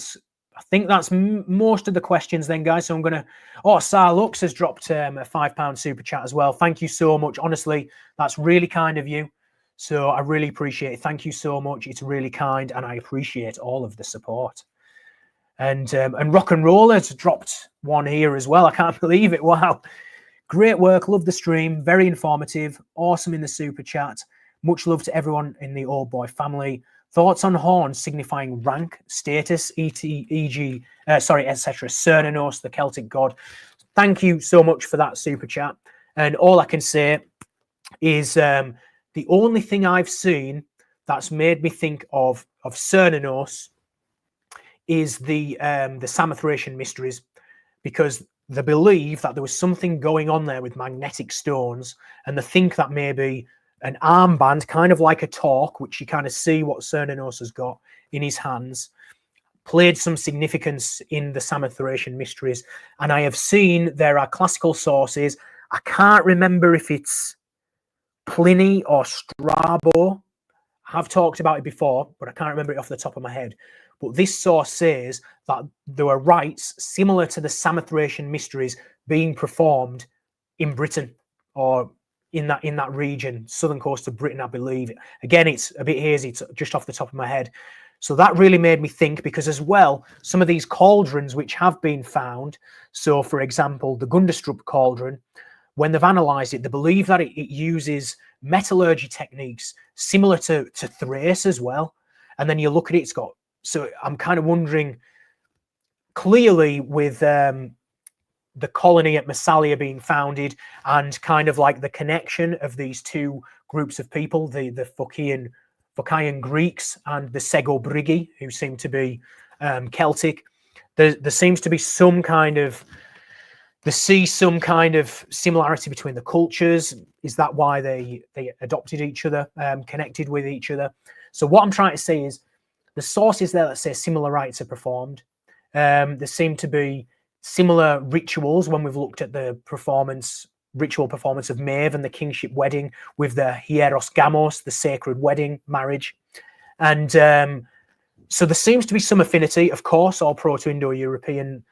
think that's most of the questions then, guys. So I'm gonna, oh, Sar Lux has dropped a £5 super chat as well. Thank you so much. Honestly, that's really kind of you. So I really appreciate it. Thank you so much. It's really kind, and I appreciate all of the support. And Rock and Roll has dropped one here as well. I can't believe it. Wow. Great work. Love the stream. Very informative. Awesome in the super chat. Much love to everyone in the Old Boy family. Thoughts on horns signifying rank, status, etc. Cernunnos, the Celtic god. Thank you so much for that super chat. And all I can say is the only thing I've seen that's made me think of Cernunnos is the Samothracian mysteries, because they believe that there was something going on there with magnetic stones, and they think that maybe an armband, kind of like a torque, which you kind of see what Cernunnos has got in his hands, played some significance in the Samothracian mysteries. And I have seen there are classical sources. I can't remember if it's Pliny or Strabo. I have talked about it before, but I can't remember it off the top of my head. But this source says that there were rites similar to the Samothracian mysteries being performed in Britain, or in that region, southern coast of Britain, I believe. Again, it's a bit hazy, it's just off the top of my head. So that really made me think, because as well, some of these cauldrons which have been found, so for example, the Gundestrup cauldron, when they've analysed it, they believe that it uses metallurgy techniques similar to Thrace as well. And then you look at it, it's got, so I'm kind of wondering, clearly with the colony at Massalia being founded, and kind of like the connection of these two groups of people, the Phocaean Greeks and the Segobrigi, who seem to be Celtic, there seems to be some kind of, some kind of similarity between the cultures. Is that why they adopted each other, connected with each other? So what I'm trying to say is, the sources there that say similar rites are performed. There seem to be similar rituals when we've looked at the ritual performance of Maeve and the kingship wedding with the hieros gamos, the sacred wedding marriage. And so there seems to be some affinity. Of course, all Proto-Indo-European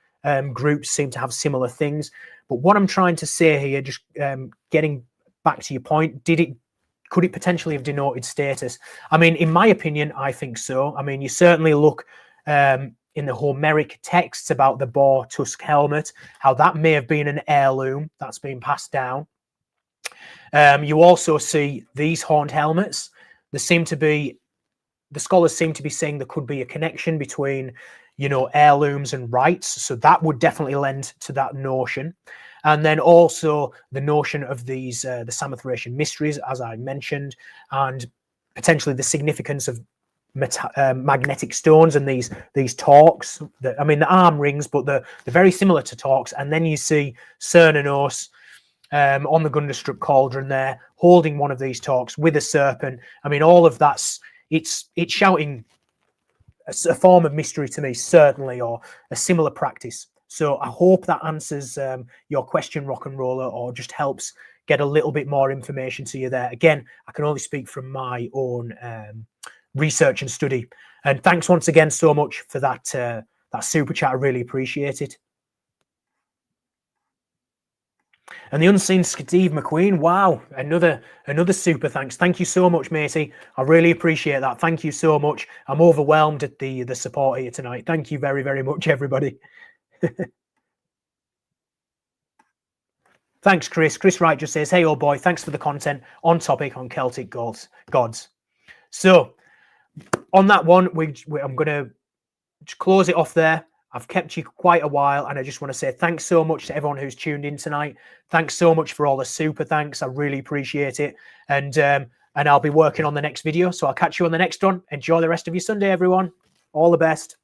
groups seem to have similar things. But what I'm trying to say here, just getting back to your point, could it potentially have denoted status? I mean, in my opinion, I think so. I mean, you certainly look in the Homeric texts about the boar tusk helmet, how that may have been an heirloom that's been passed down. You also see these horned helmets. There seem to be, the scholars seem to be saying there could be a connection between, you know, heirlooms and rites. So that would definitely lend to that notion. And then also the notion of these, the Samothracian mysteries, as I mentioned, and potentially the significance of magnetic stones and these torques. I mean, the arm rings, but they're very similar to torques. And then you see Cernunnos on the Gundestrup cauldron there, holding one of these torques with a serpent. I mean, all of that's, it's shouting a form of mystery to me, certainly, or a similar practice. So I hope that answers your question, Rock and Roller, or just helps get a little bit more information to you there. Again, I can only speak from my own research and study. And thanks once again so much for that that super chat. I really appreciate it. And the unseen Steve McQueen, wow, another super thanks. Thank you so much, matey. I really appreciate that. Thank you so much. I'm overwhelmed at the support here tonight. Thank you very, very much, everybody. Thanks, Chris. Chris Wright just says, hey, old boy, thanks for the content on topic on Celtic gods. So on that one, I'm going to close it off there. I've kept you quite a while, and I just want to say thanks so much to everyone who's tuned in tonight. Thanks so much for all the super thanks. I really appreciate it. And I'll be working on the next video. So I'll catch you on the next one. Enjoy the rest of your Sunday, everyone. All the best.